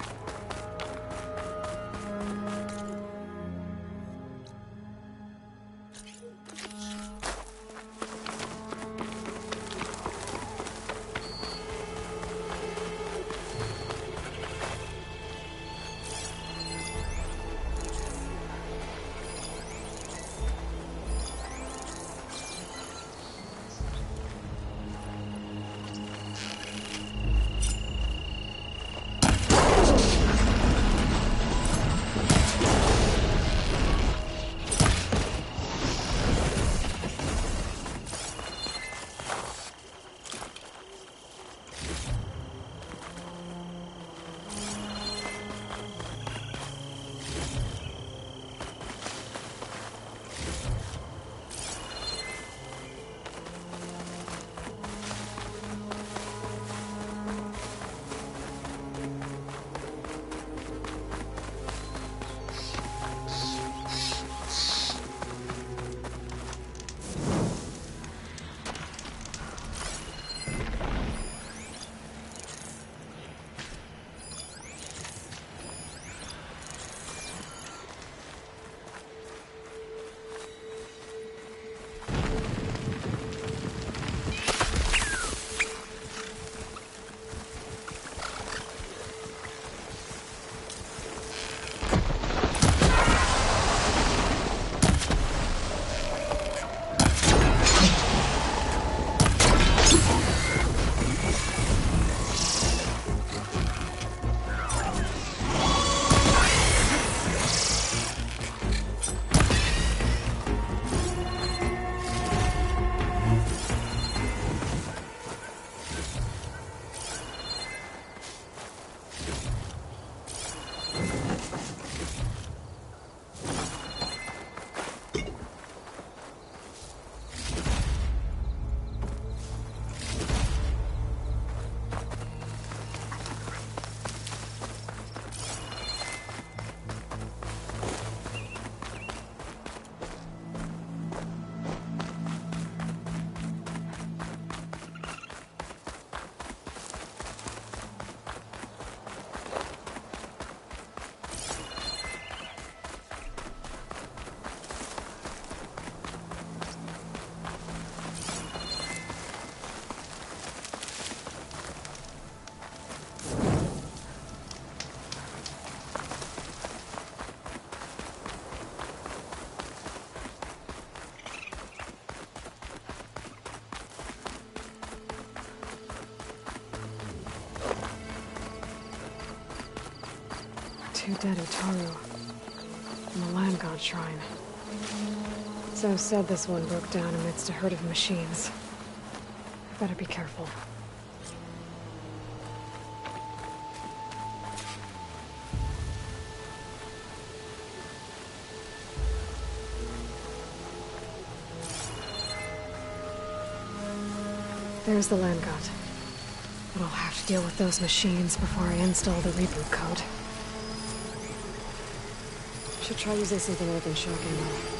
Two dead Utaru. And the land god shrine. So said this one broke down amidst a herd of machines. Better be careful. There's the land god. But I'll have to deal with those machines before I install the reboot code. Should try using something other than shock ammo.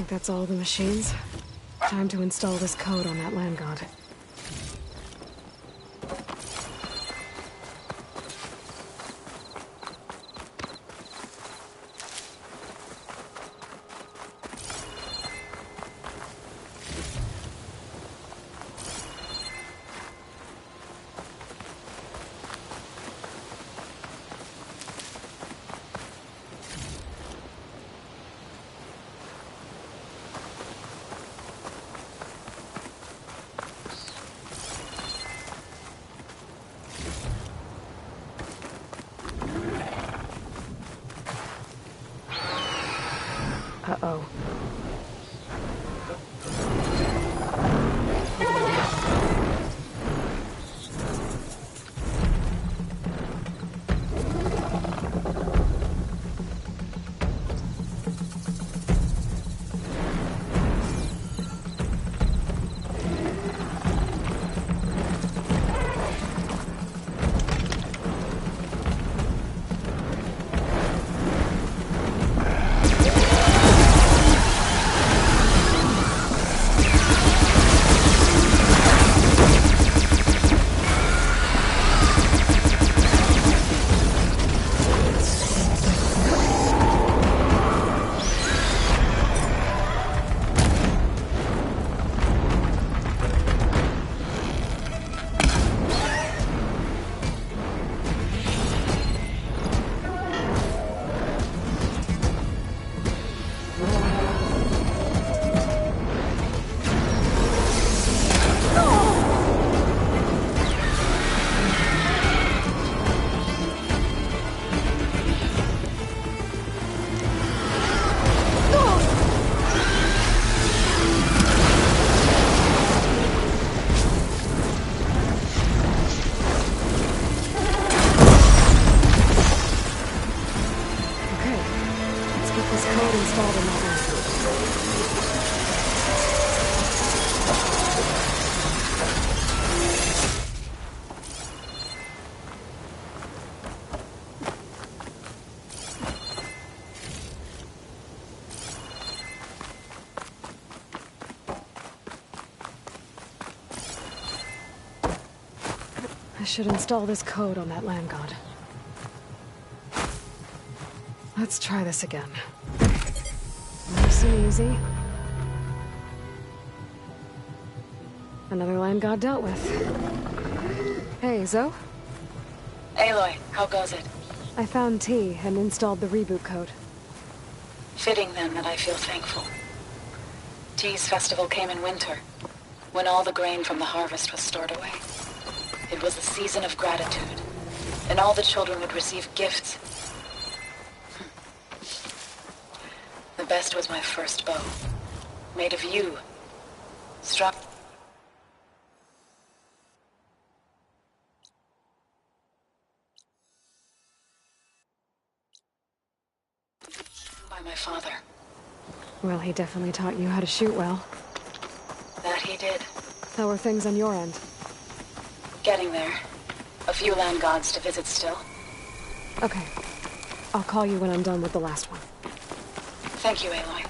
think that's all the machines. Time to install this code on that land god. Uh-oh. I should install this code on that land god. Let's try this again. Nice and easy. Another land god dealt with. Hey, Zoe? Aloy, how goes it? I found T and installed the reboot code. Fitting then that I feel thankful. T's festival came in winter, when all the grain from the harvest was stored away. It was a season of gratitude, and all the children would receive gifts. The best was my first bow, made of yew, struck by my father. Well, he definitely taught you how to shoot well. That he did. How are things on your end? Getting there. A few land gods to visit still. Okay. I'll call you when I'm done with the last one. Thank you, Aloy.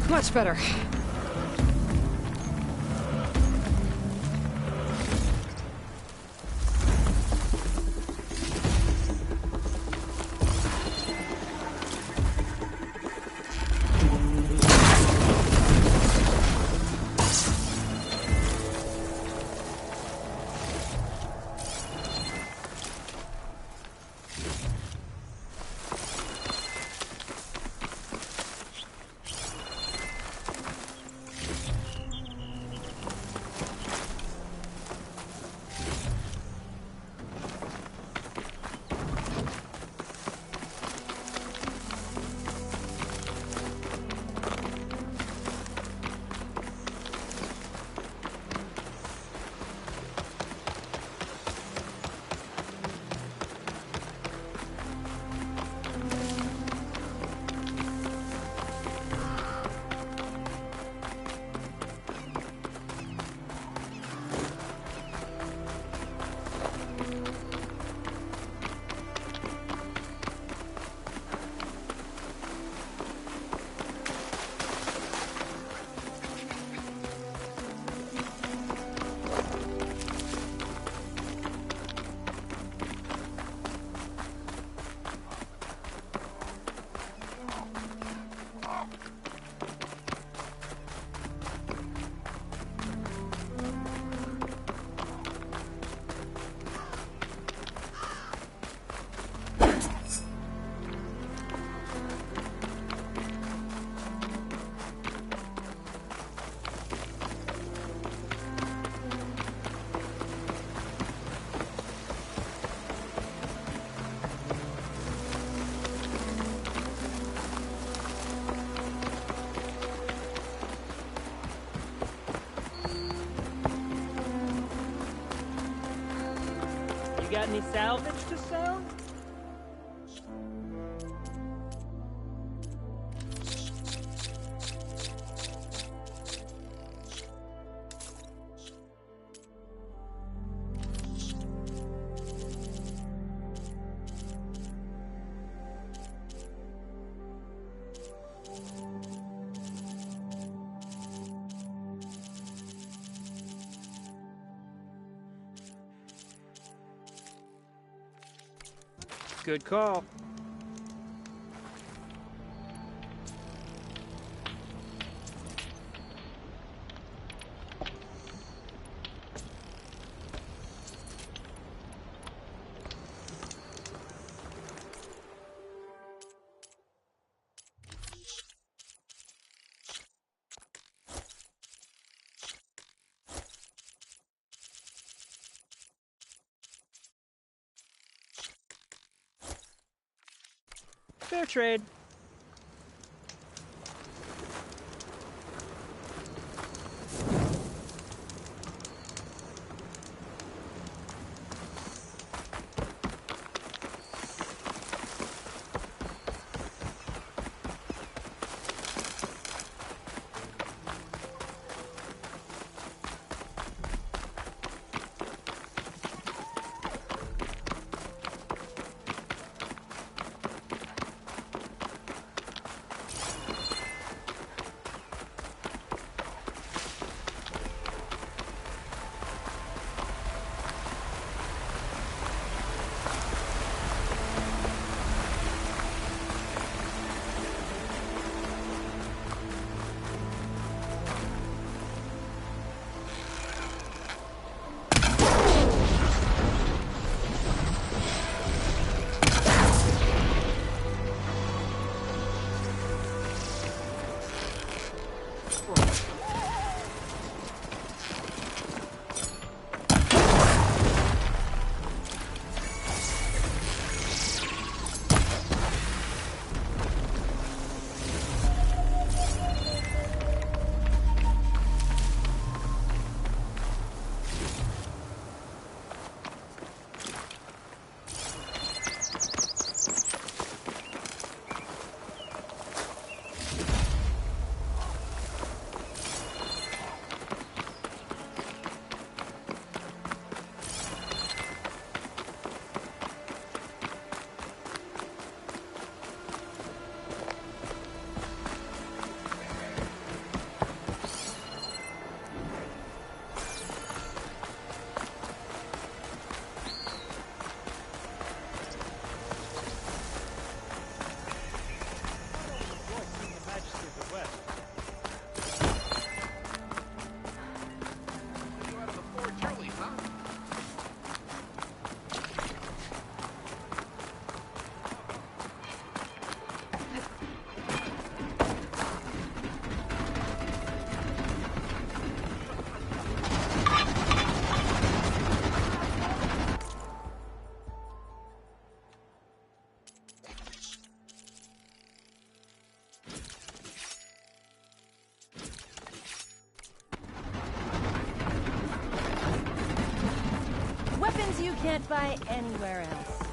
Much better. You got any salvage to sell? Good call. Fair trade. can't buy anywhere else.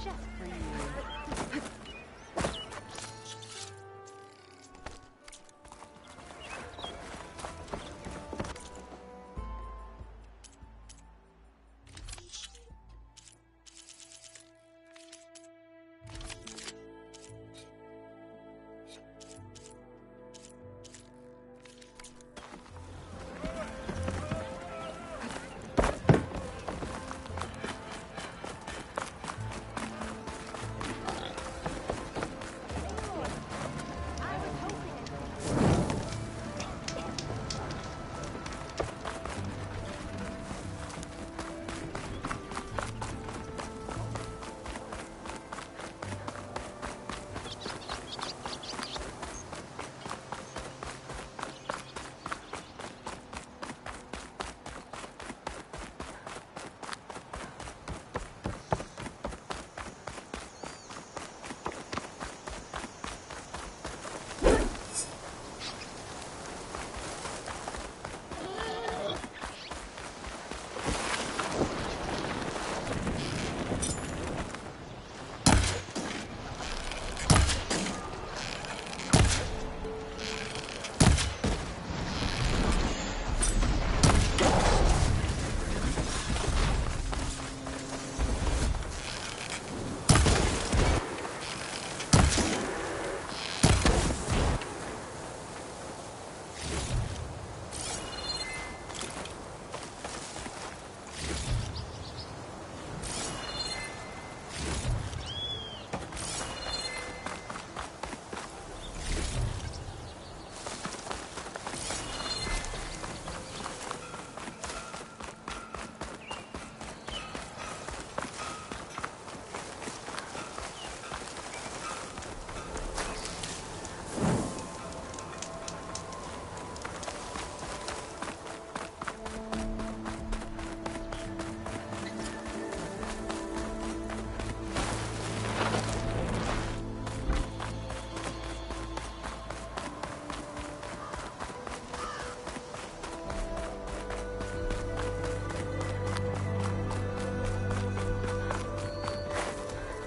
Just for you.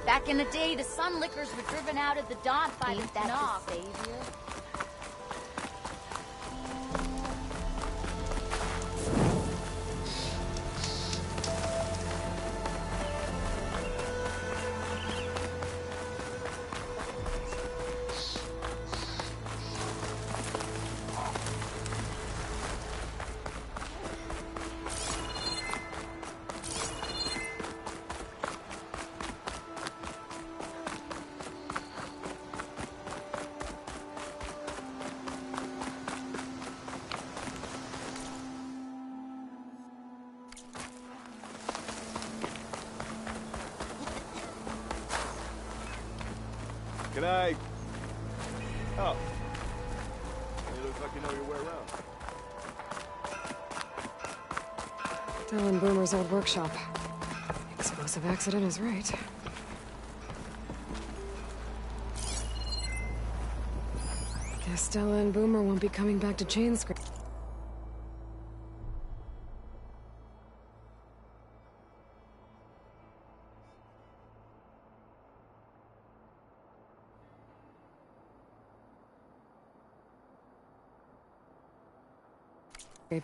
Back in the day, the Sunlickers were driven out of the Daunt by the Knock. Savior? Good night. Oh. You look like you know your way around. Dylan Boomer's old workshop. Explosive accident is right. Guess Stella and Boomer won't be coming back to Chainscrape.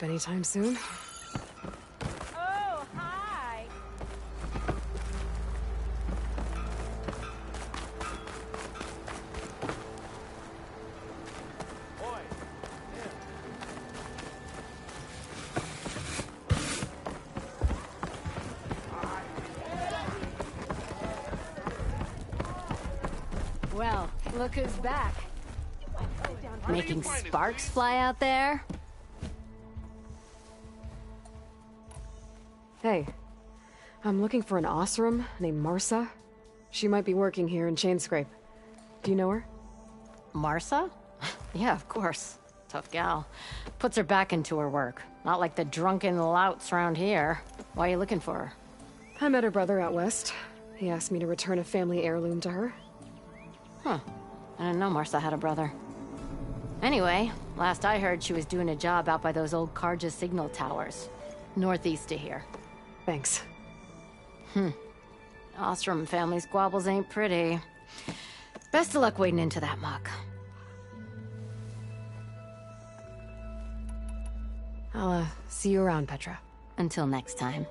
Anytime soon? Oh, hi! Well, look who's back. Making sparks fly out there? Hey, I'm looking for an Osram named Marsa. She might be working here in Chainscrape. Do you know her? Marsa? Yeah, of course. Tough gal. Puts her back into her work. Not like the drunken louts around here. Why are you looking for her? I met her brother out west. He asked me to return a family heirloom to her. Huh. I didn't know Marsa had a brother. Anyway, last I heard she was doing a job out by those old Carja signal towers. Northeast of here. Thanks. Ostrom family squabbles ain't pretty. Best of luck wading into that muck. I'll, see you around, Petra. Until next time.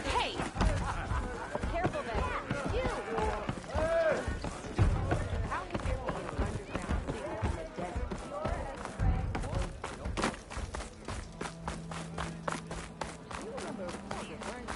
Hey! Careful there. You! How could there be an underground figure in the desert? You remember before you burned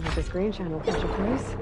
Let this green channel catch your place.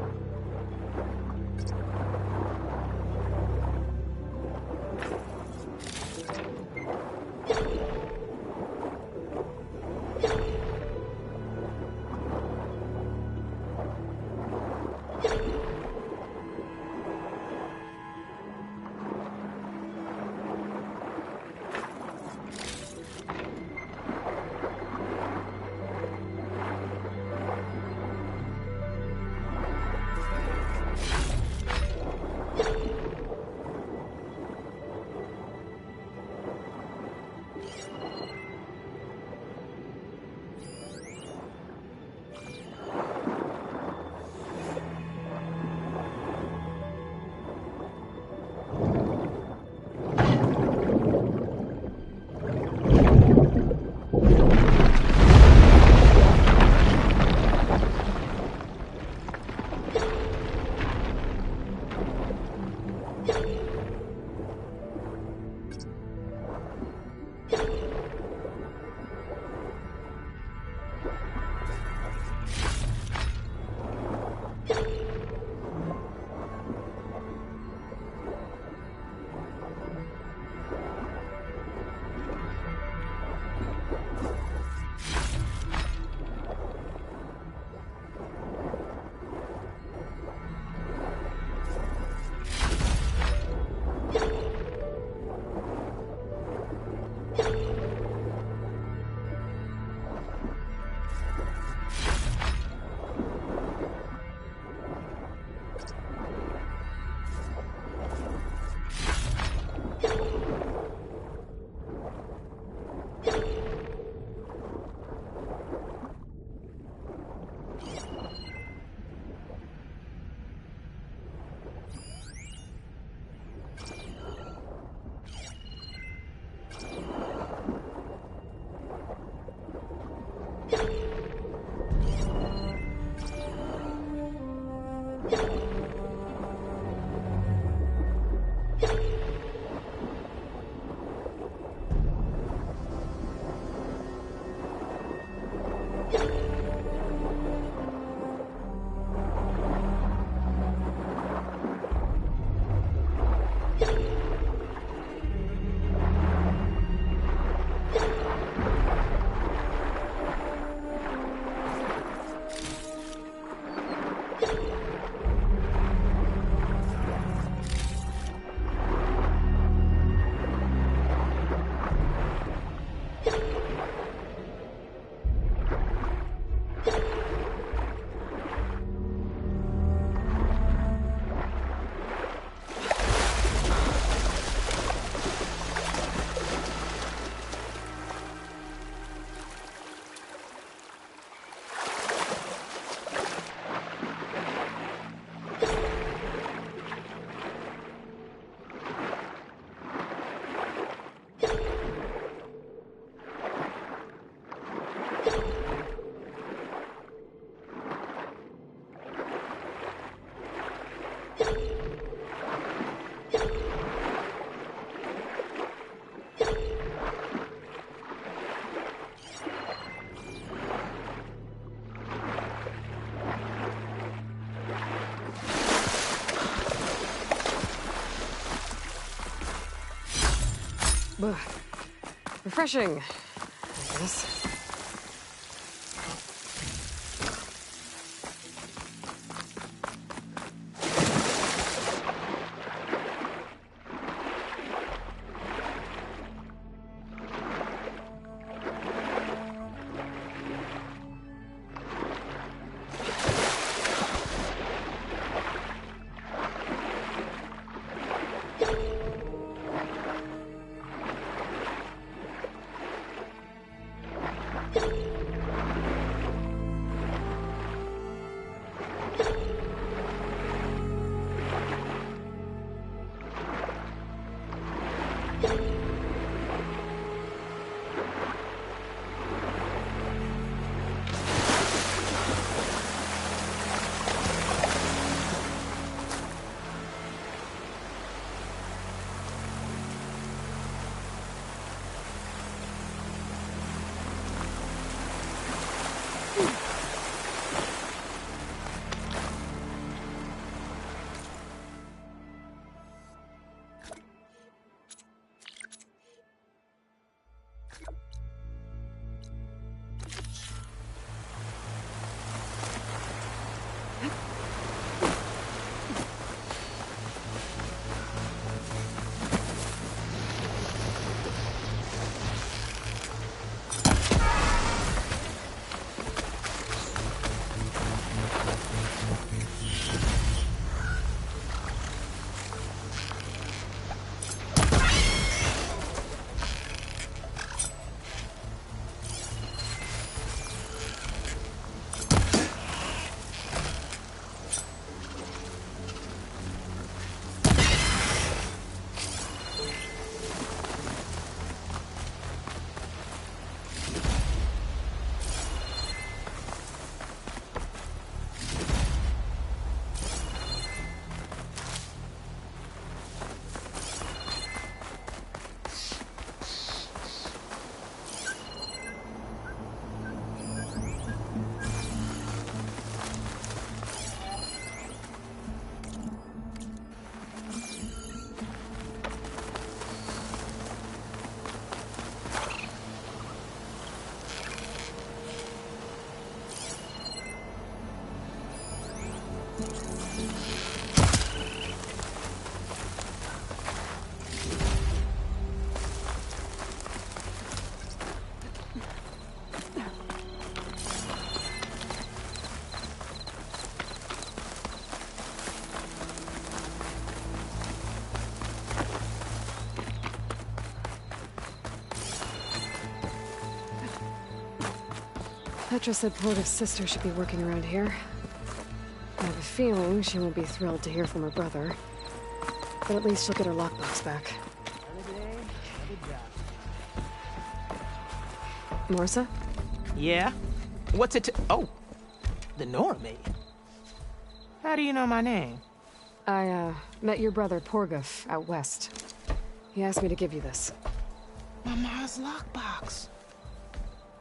Refreshing, I guess. Petra said Porta's sister should be working around here. I have a feeling she won't be thrilled to hear from her brother. But at least she'll get her lockbox back. Marsa? Yeah? What's it to— Oh! The Nora maid. How do you know my name? I, met your brother Porguf out west. He asked me to give you this. My ma's lockbox.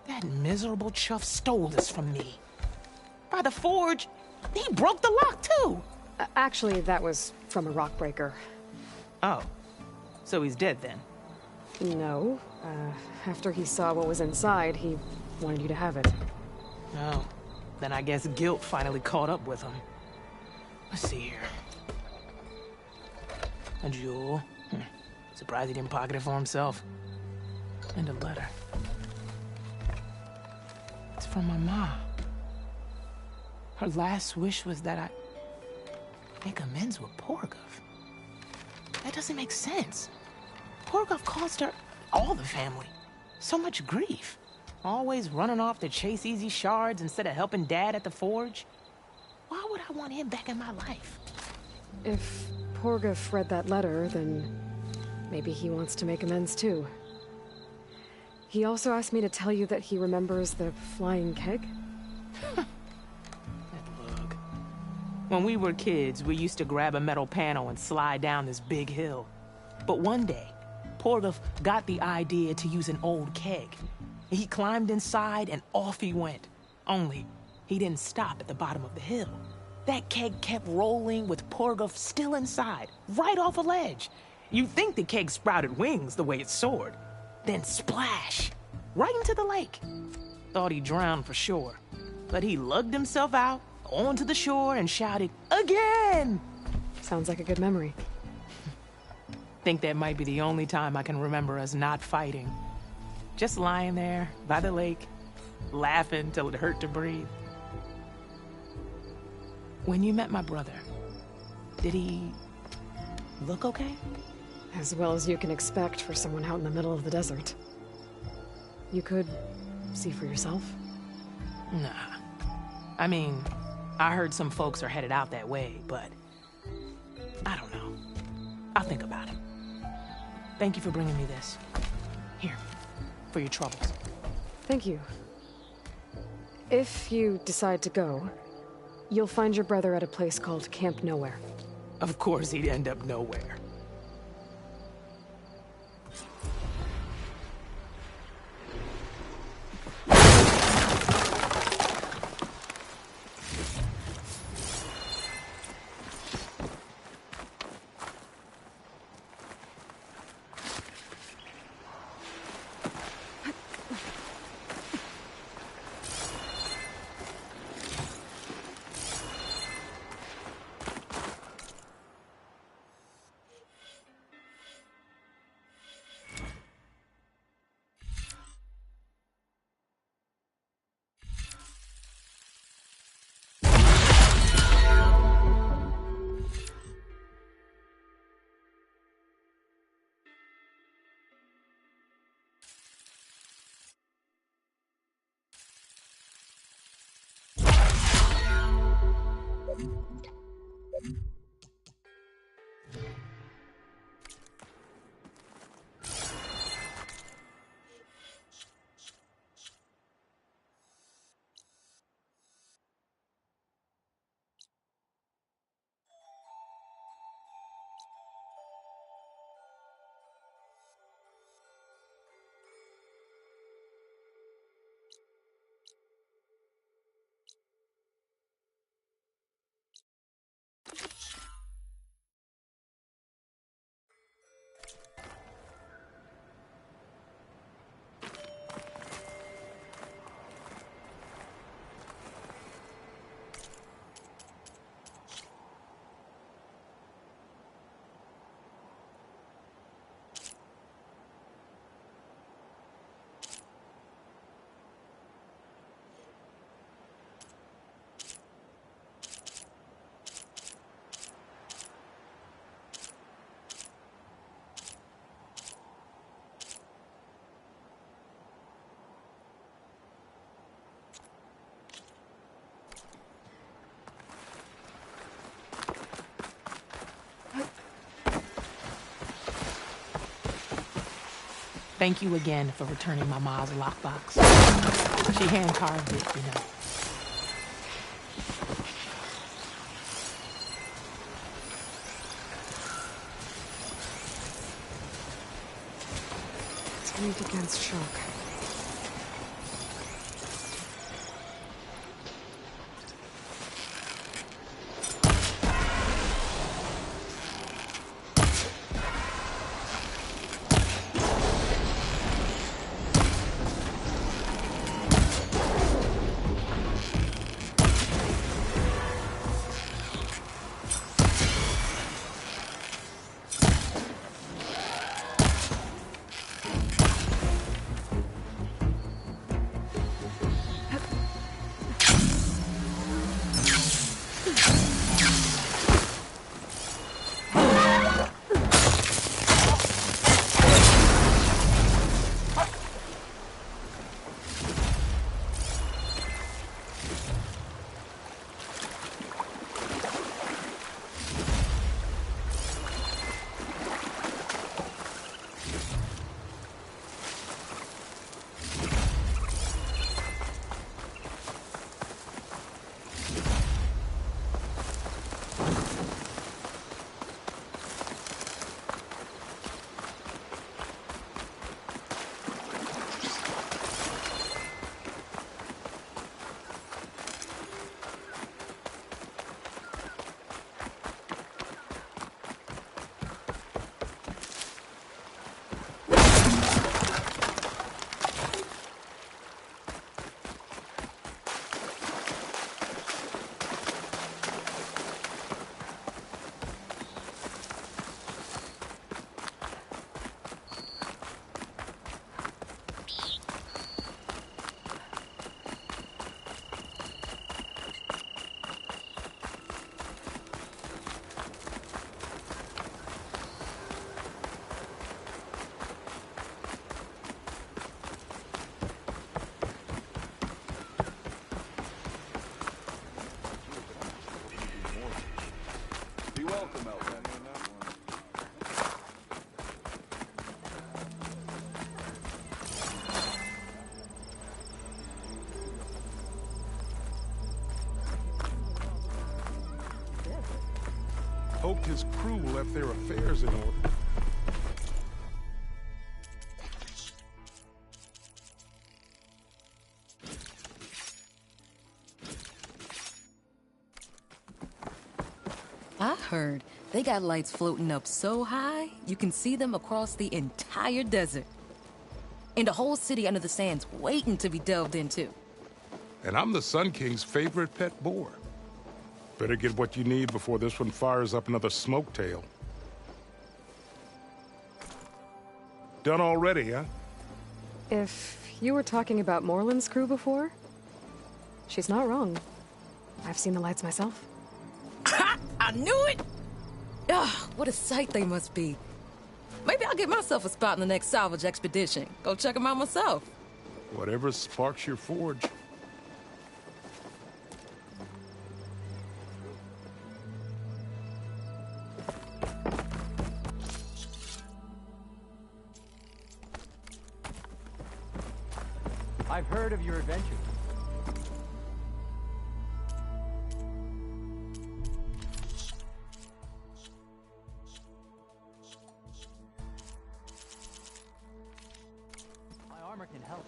That miserable chuff stole this from me. By the forge, he broke the lock too! Actually, that was from a rock breaker. Oh. So he's dead then? No. After he saw what was inside, he wanted you to have it. Oh. Then I guess guilt finally caught up with him. Let's see here. A jewel. Surprised he didn't pocket it for himself. And a letter. It's from my mom. Her last wish was that I make amends with Porguf. That doesn't make sense. Porguf caused her, all the family, so much grief. Always running off to chase easy shards instead of helping Dad at the forge. Why would I want him back in my life? If Porguf read that letter, then maybe he wants to make amends too. He also asked me to tell you that he remembers the flying keg. Look. When we were kids, we used to grab a metal panel and slide down this big hill. But one day, Porguf got the idea to use an old keg. He climbed inside and off he went. Only, he didn't stop at the bottom of the hill. That keg kept rolling with Porguf still inside, right off a ledge. You'd think the keg sprouted wings the way it soared. Then splash! Right into the lake. Thought he drowned for sure. But he lugged himself out, onto the shore, and shouted, "Again!" Sounds like a good memory. Think that might be the only time I can remember us not fighting. Just lying there, by the lake, laughing till it hurt to breathe. When you met my brother, did he look okay? As well as you can expect for someone out in the middle of the desert. You could see for yourself. Nah. I mean, I heard some folks are headed out that way, but I don't know. I'll think about it. Thank you for bringing me this. Here, for your troubles. Thank you. If you decide to go, you'll find your brother at a place called Camp Nowhere. Of course he'd end up nowhere. Thank you again for returning my Ma's lockbox. She hand-carved it, you know. Tank against shock. Hoped his crew left their affairs in order. I heard they got lights floating up so high, you can see them across the entire desert. And a whole city under the sands waiting to be delved into. And I'm the Sun King's favorite pet boar. Better get what you need before this one fires up another smoke tail. Done already, huh? If you were talking about Moreland's crew before, she's not wrong. I've seen the lights myself. I knew it! Ah, what a sight they must be. Maybe I'll get myself a spot in the next salvage expedition. Go check them out myself. Whatever sparks your forge. I've heard of your adventures. My armor can help.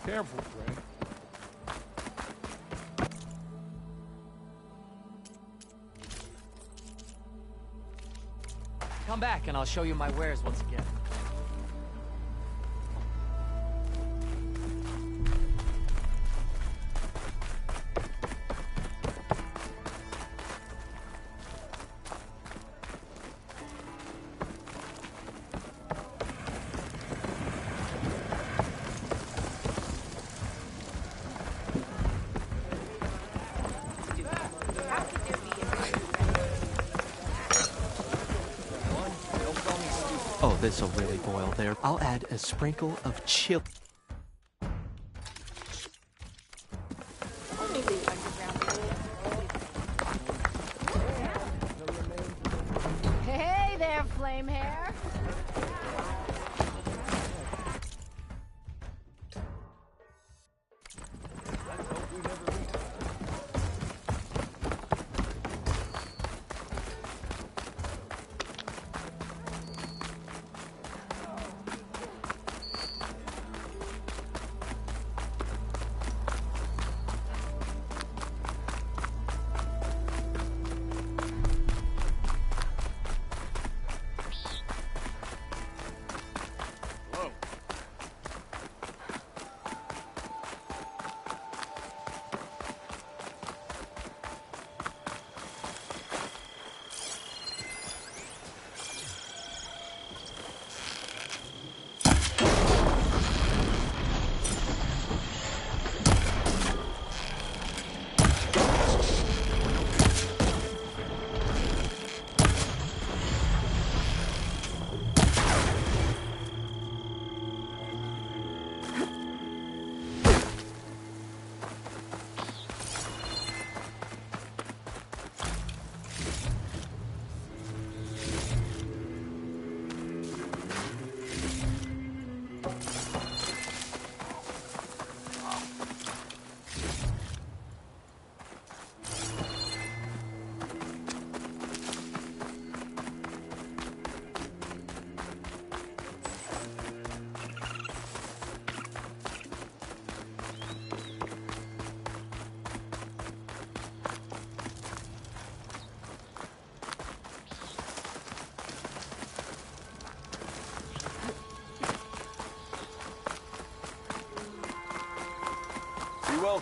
Careful, friend. Come back and I'll show you my wares once again. Oh, this'll really boil there. I'll add a sprinkle of chili. Hey there, flame hair.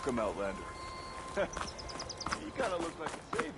welcome, Outlander. You kinda look like a savior.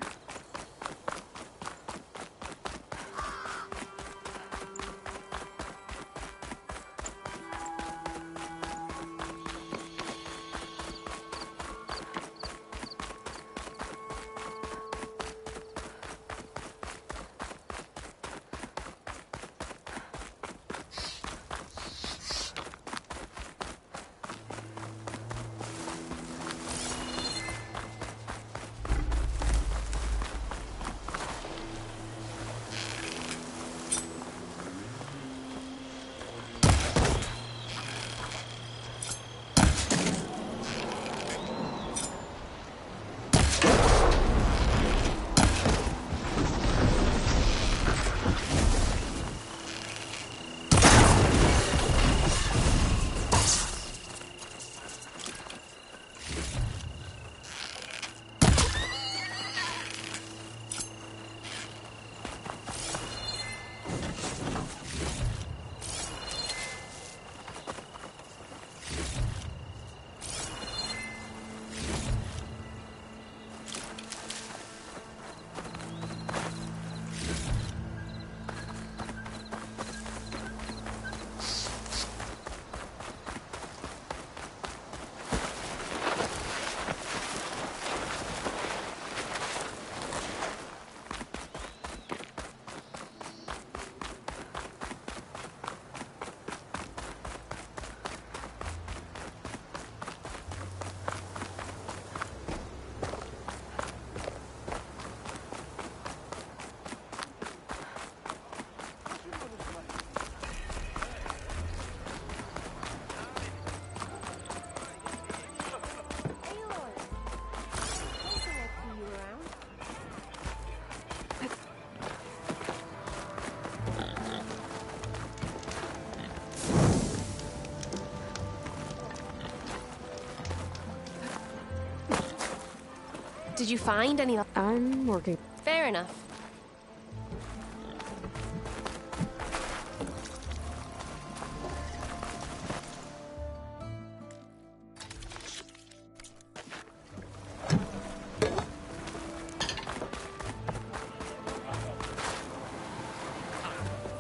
Did you find any? I'm working. Fair enough.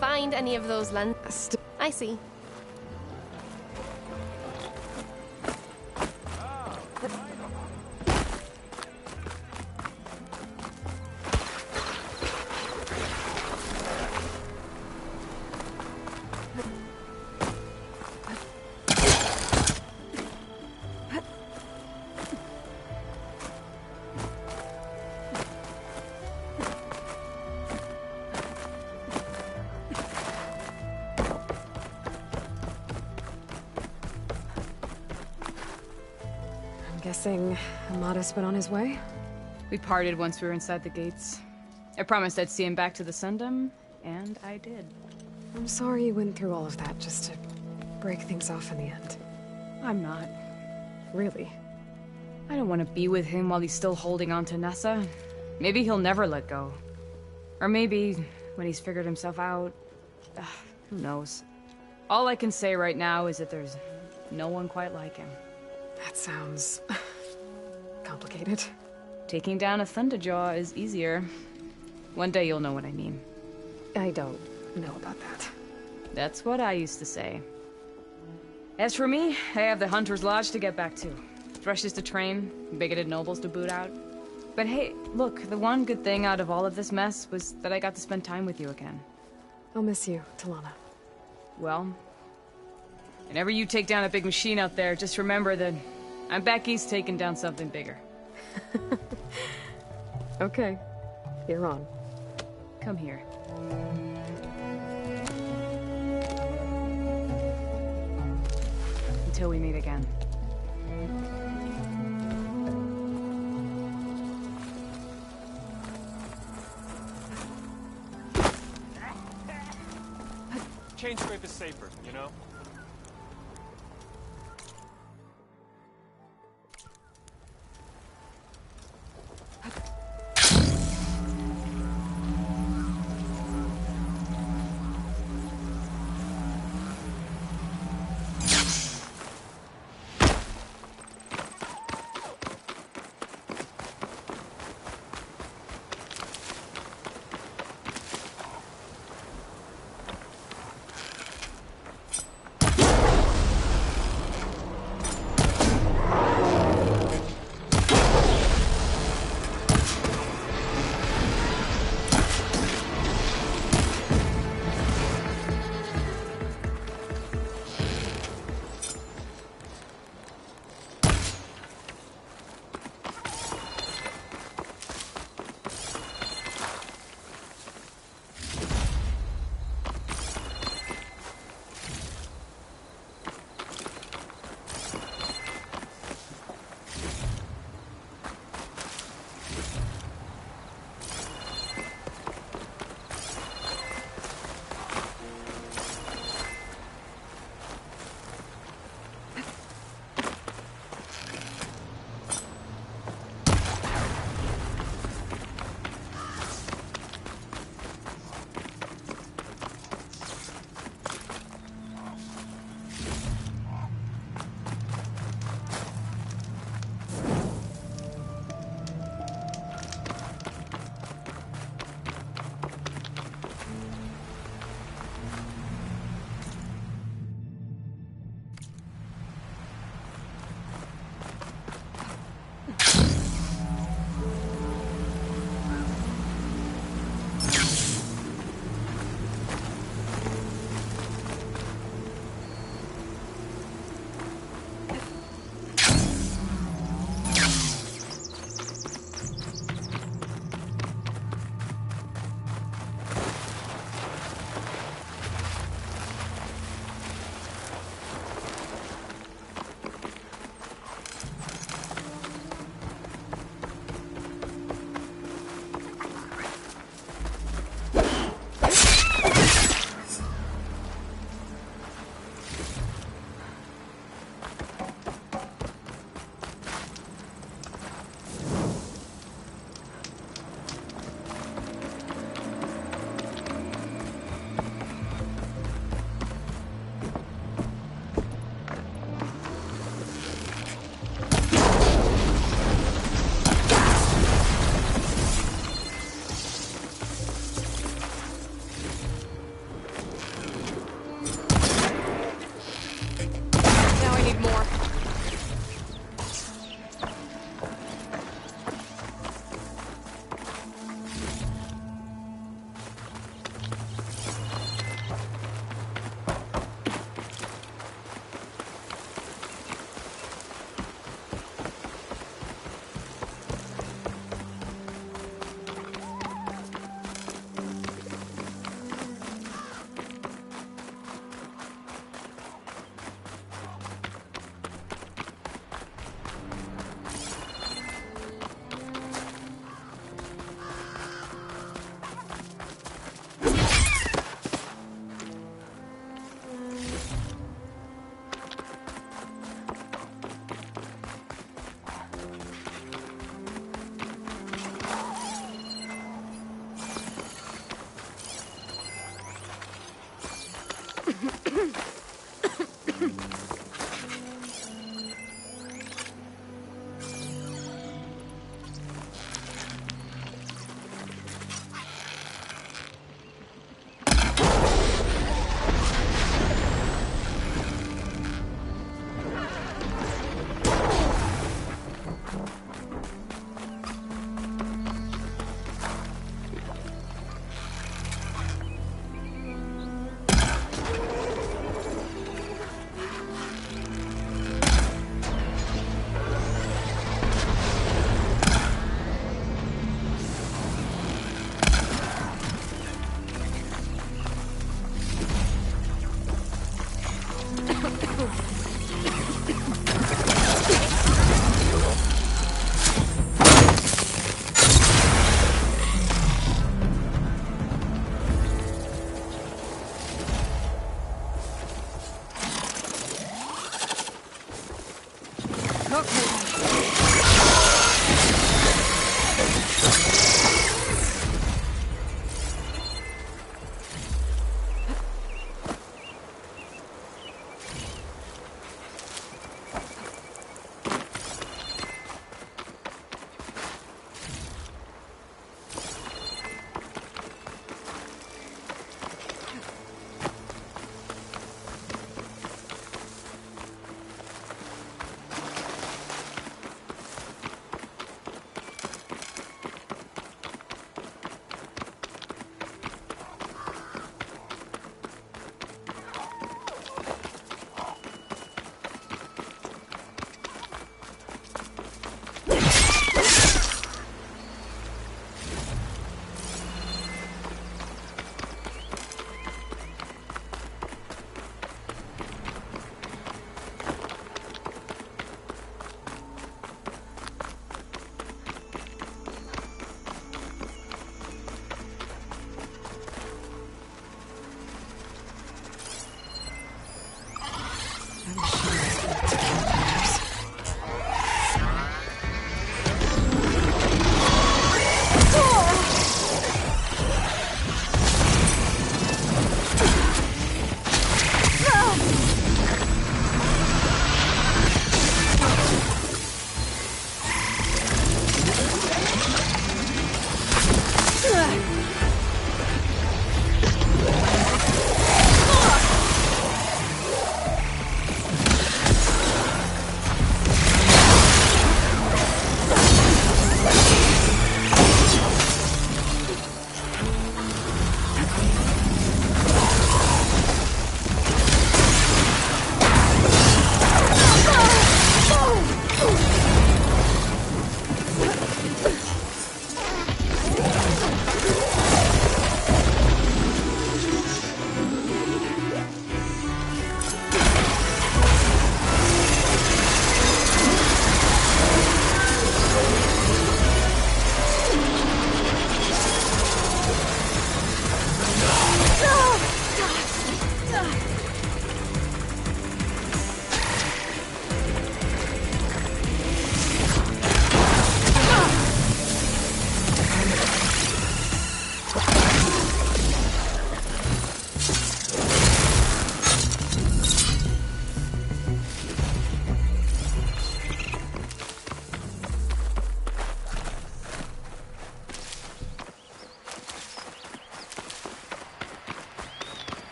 Find any of those lens? I see. Guessing Amadeus went on his way? We parted once we were inside the gates. I promised I'd see him back to the Sundom, and I did. I'm sorry you went through all of that just to break things off in the end. I'm not. Really? I don't want to be with him while he's still holding on to Nessa. Maybe he'll never let go. Or maybe when he's figured himself out. Who knows? All I can say right now is that there's no one quite like him. That sounds complicated. Taking down a Thunderjaw is easier. One day you'll know what I mean. I don't know about that. That's what I used to say. As for me, I have the Hunter's Lodge to get back to. Thrushes to train, bigoted nobles to boot out. But hey, look, the one good thing out of all of this mess was that I got to spend time with you again. I'll miss you, Talana. Well, whenever you take down a big machine out there, just remember that I'm back east taking down something bigger. Okay, you're on. Come here. Until we meet again. Chain scrape is safer, you know?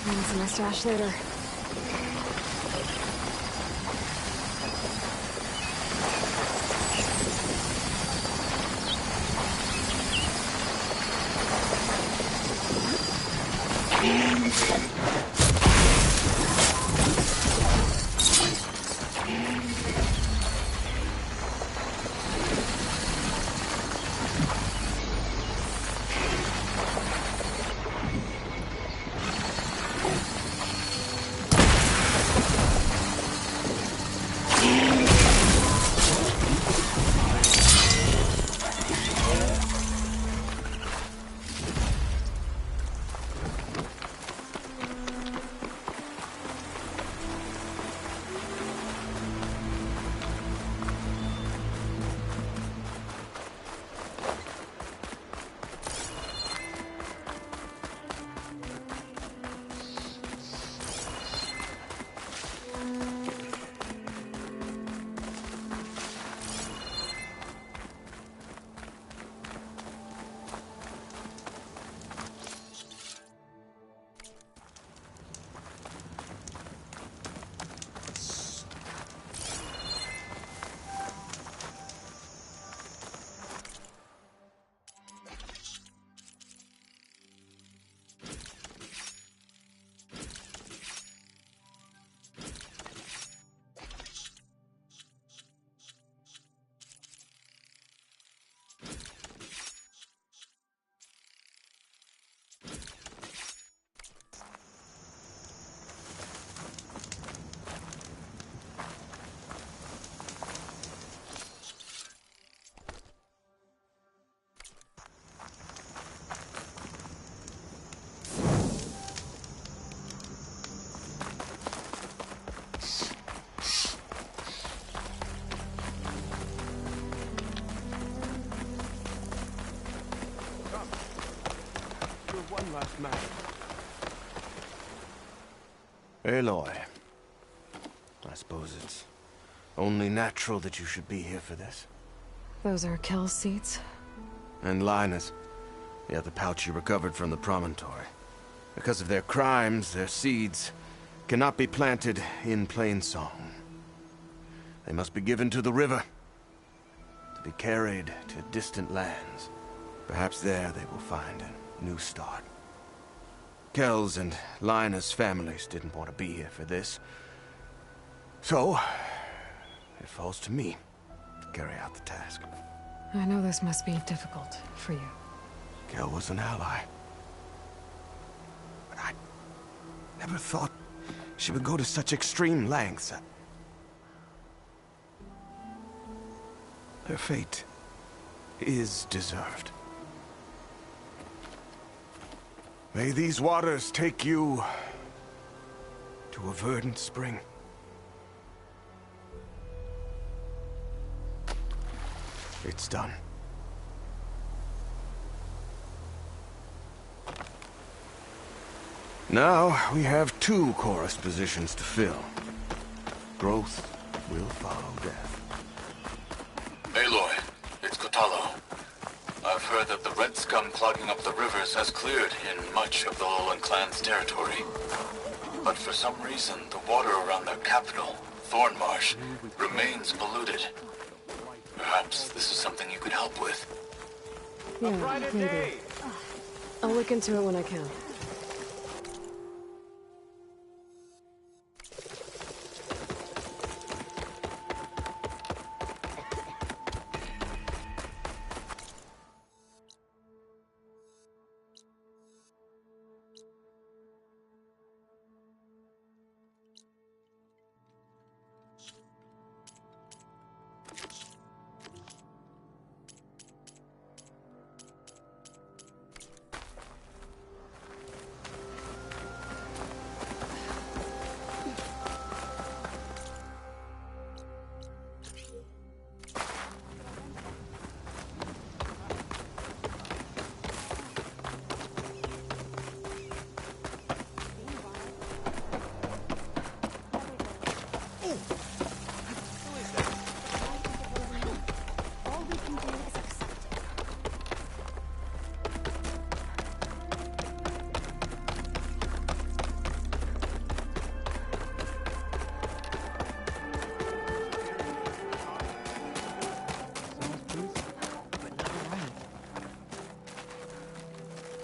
Find my stash later. man. Aloy. I suppose it's only natural that you should be here for this. Those are Kel's seeds? And Linus. Yeah, the pouch you recovered from the promontory. Because of their crimes, their seeds cannot be planted in Plainsong. They must be given to the river, to be carried to distant lands. Perhaps there they will find a new start. Kel's and Linus' families didn't want to be here for this. So, it falls to me to carry out the task. I know this must be difficult for you. Kel was an ally. But I never thought she would go to such extreme lengths. Her fate is deserved. May these waters take you to a verdant spring. It's done. Now, we have 2 chorus positions to fill. Growth will follow death. Aloy, it's Kotallo. I've heard that the red scum clogging up the rivers has cleared in much of the Lowland clan's territory. But for some reason, the water around their capital, Thornmarsh, remains polluted. Perhaps this is something you could help with. Yeah, maybe. I'll look into it when I can.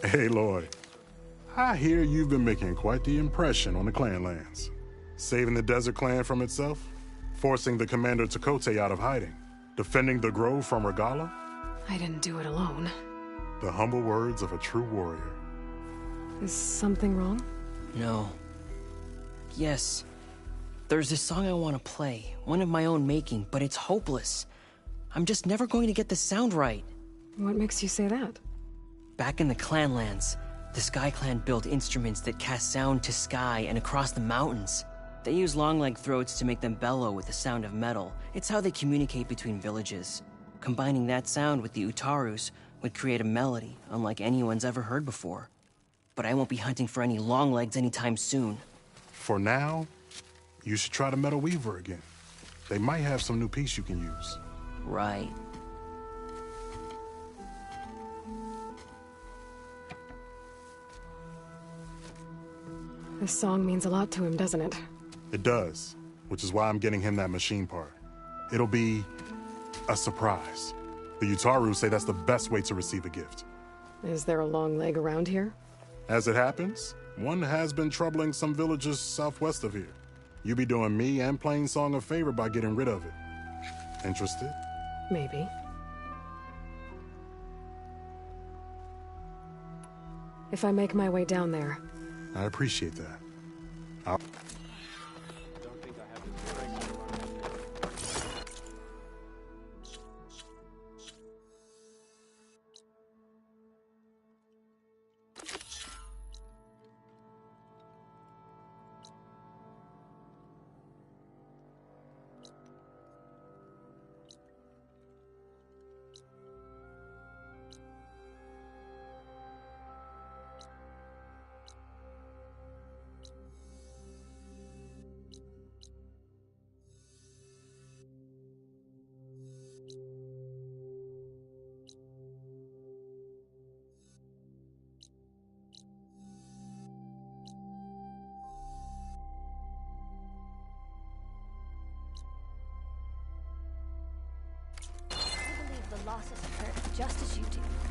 Aloy, I hear you've been making quite the impression on the clan lands. Saving the Desert Clan from itself, forcing the Commander Tekotteh out of hiding, defending the Grove from Regalla. I didn't do it alone. The humble words of a true warrior. Is something wrong? No. Yes. There's this song I want to play, one of my own making, but it's hopeless. I'm just never going to get the sound right. What makes you say that? Back in the Clanlands, the Sky Clan built instruments that cast sound to sky and across the mountains. They use long-leg throats to make them bellow with the sound of metal. It's how they communicate between villages. Combining that sound with the Utarus would create a melody unlike anyone's ever heard before. But I won't be hunting for any longlegs anytime soon. For now, you should try the Metal Weaver again. They might have some new piece you can use. Right. This song means a lot to him, doesn't it? It does, which is why I'm getting him that machine part. It'll be a surprise. The Utaru say that's the best way to receive a gift. Is there a long leg around here? As it happens, one has been troubling some villages southwest of here. You be doing me and Plainsong a favor by getting rid of it. Interested? Maybe. If I make my way down there. I appreciate that. losses hurt just as you do.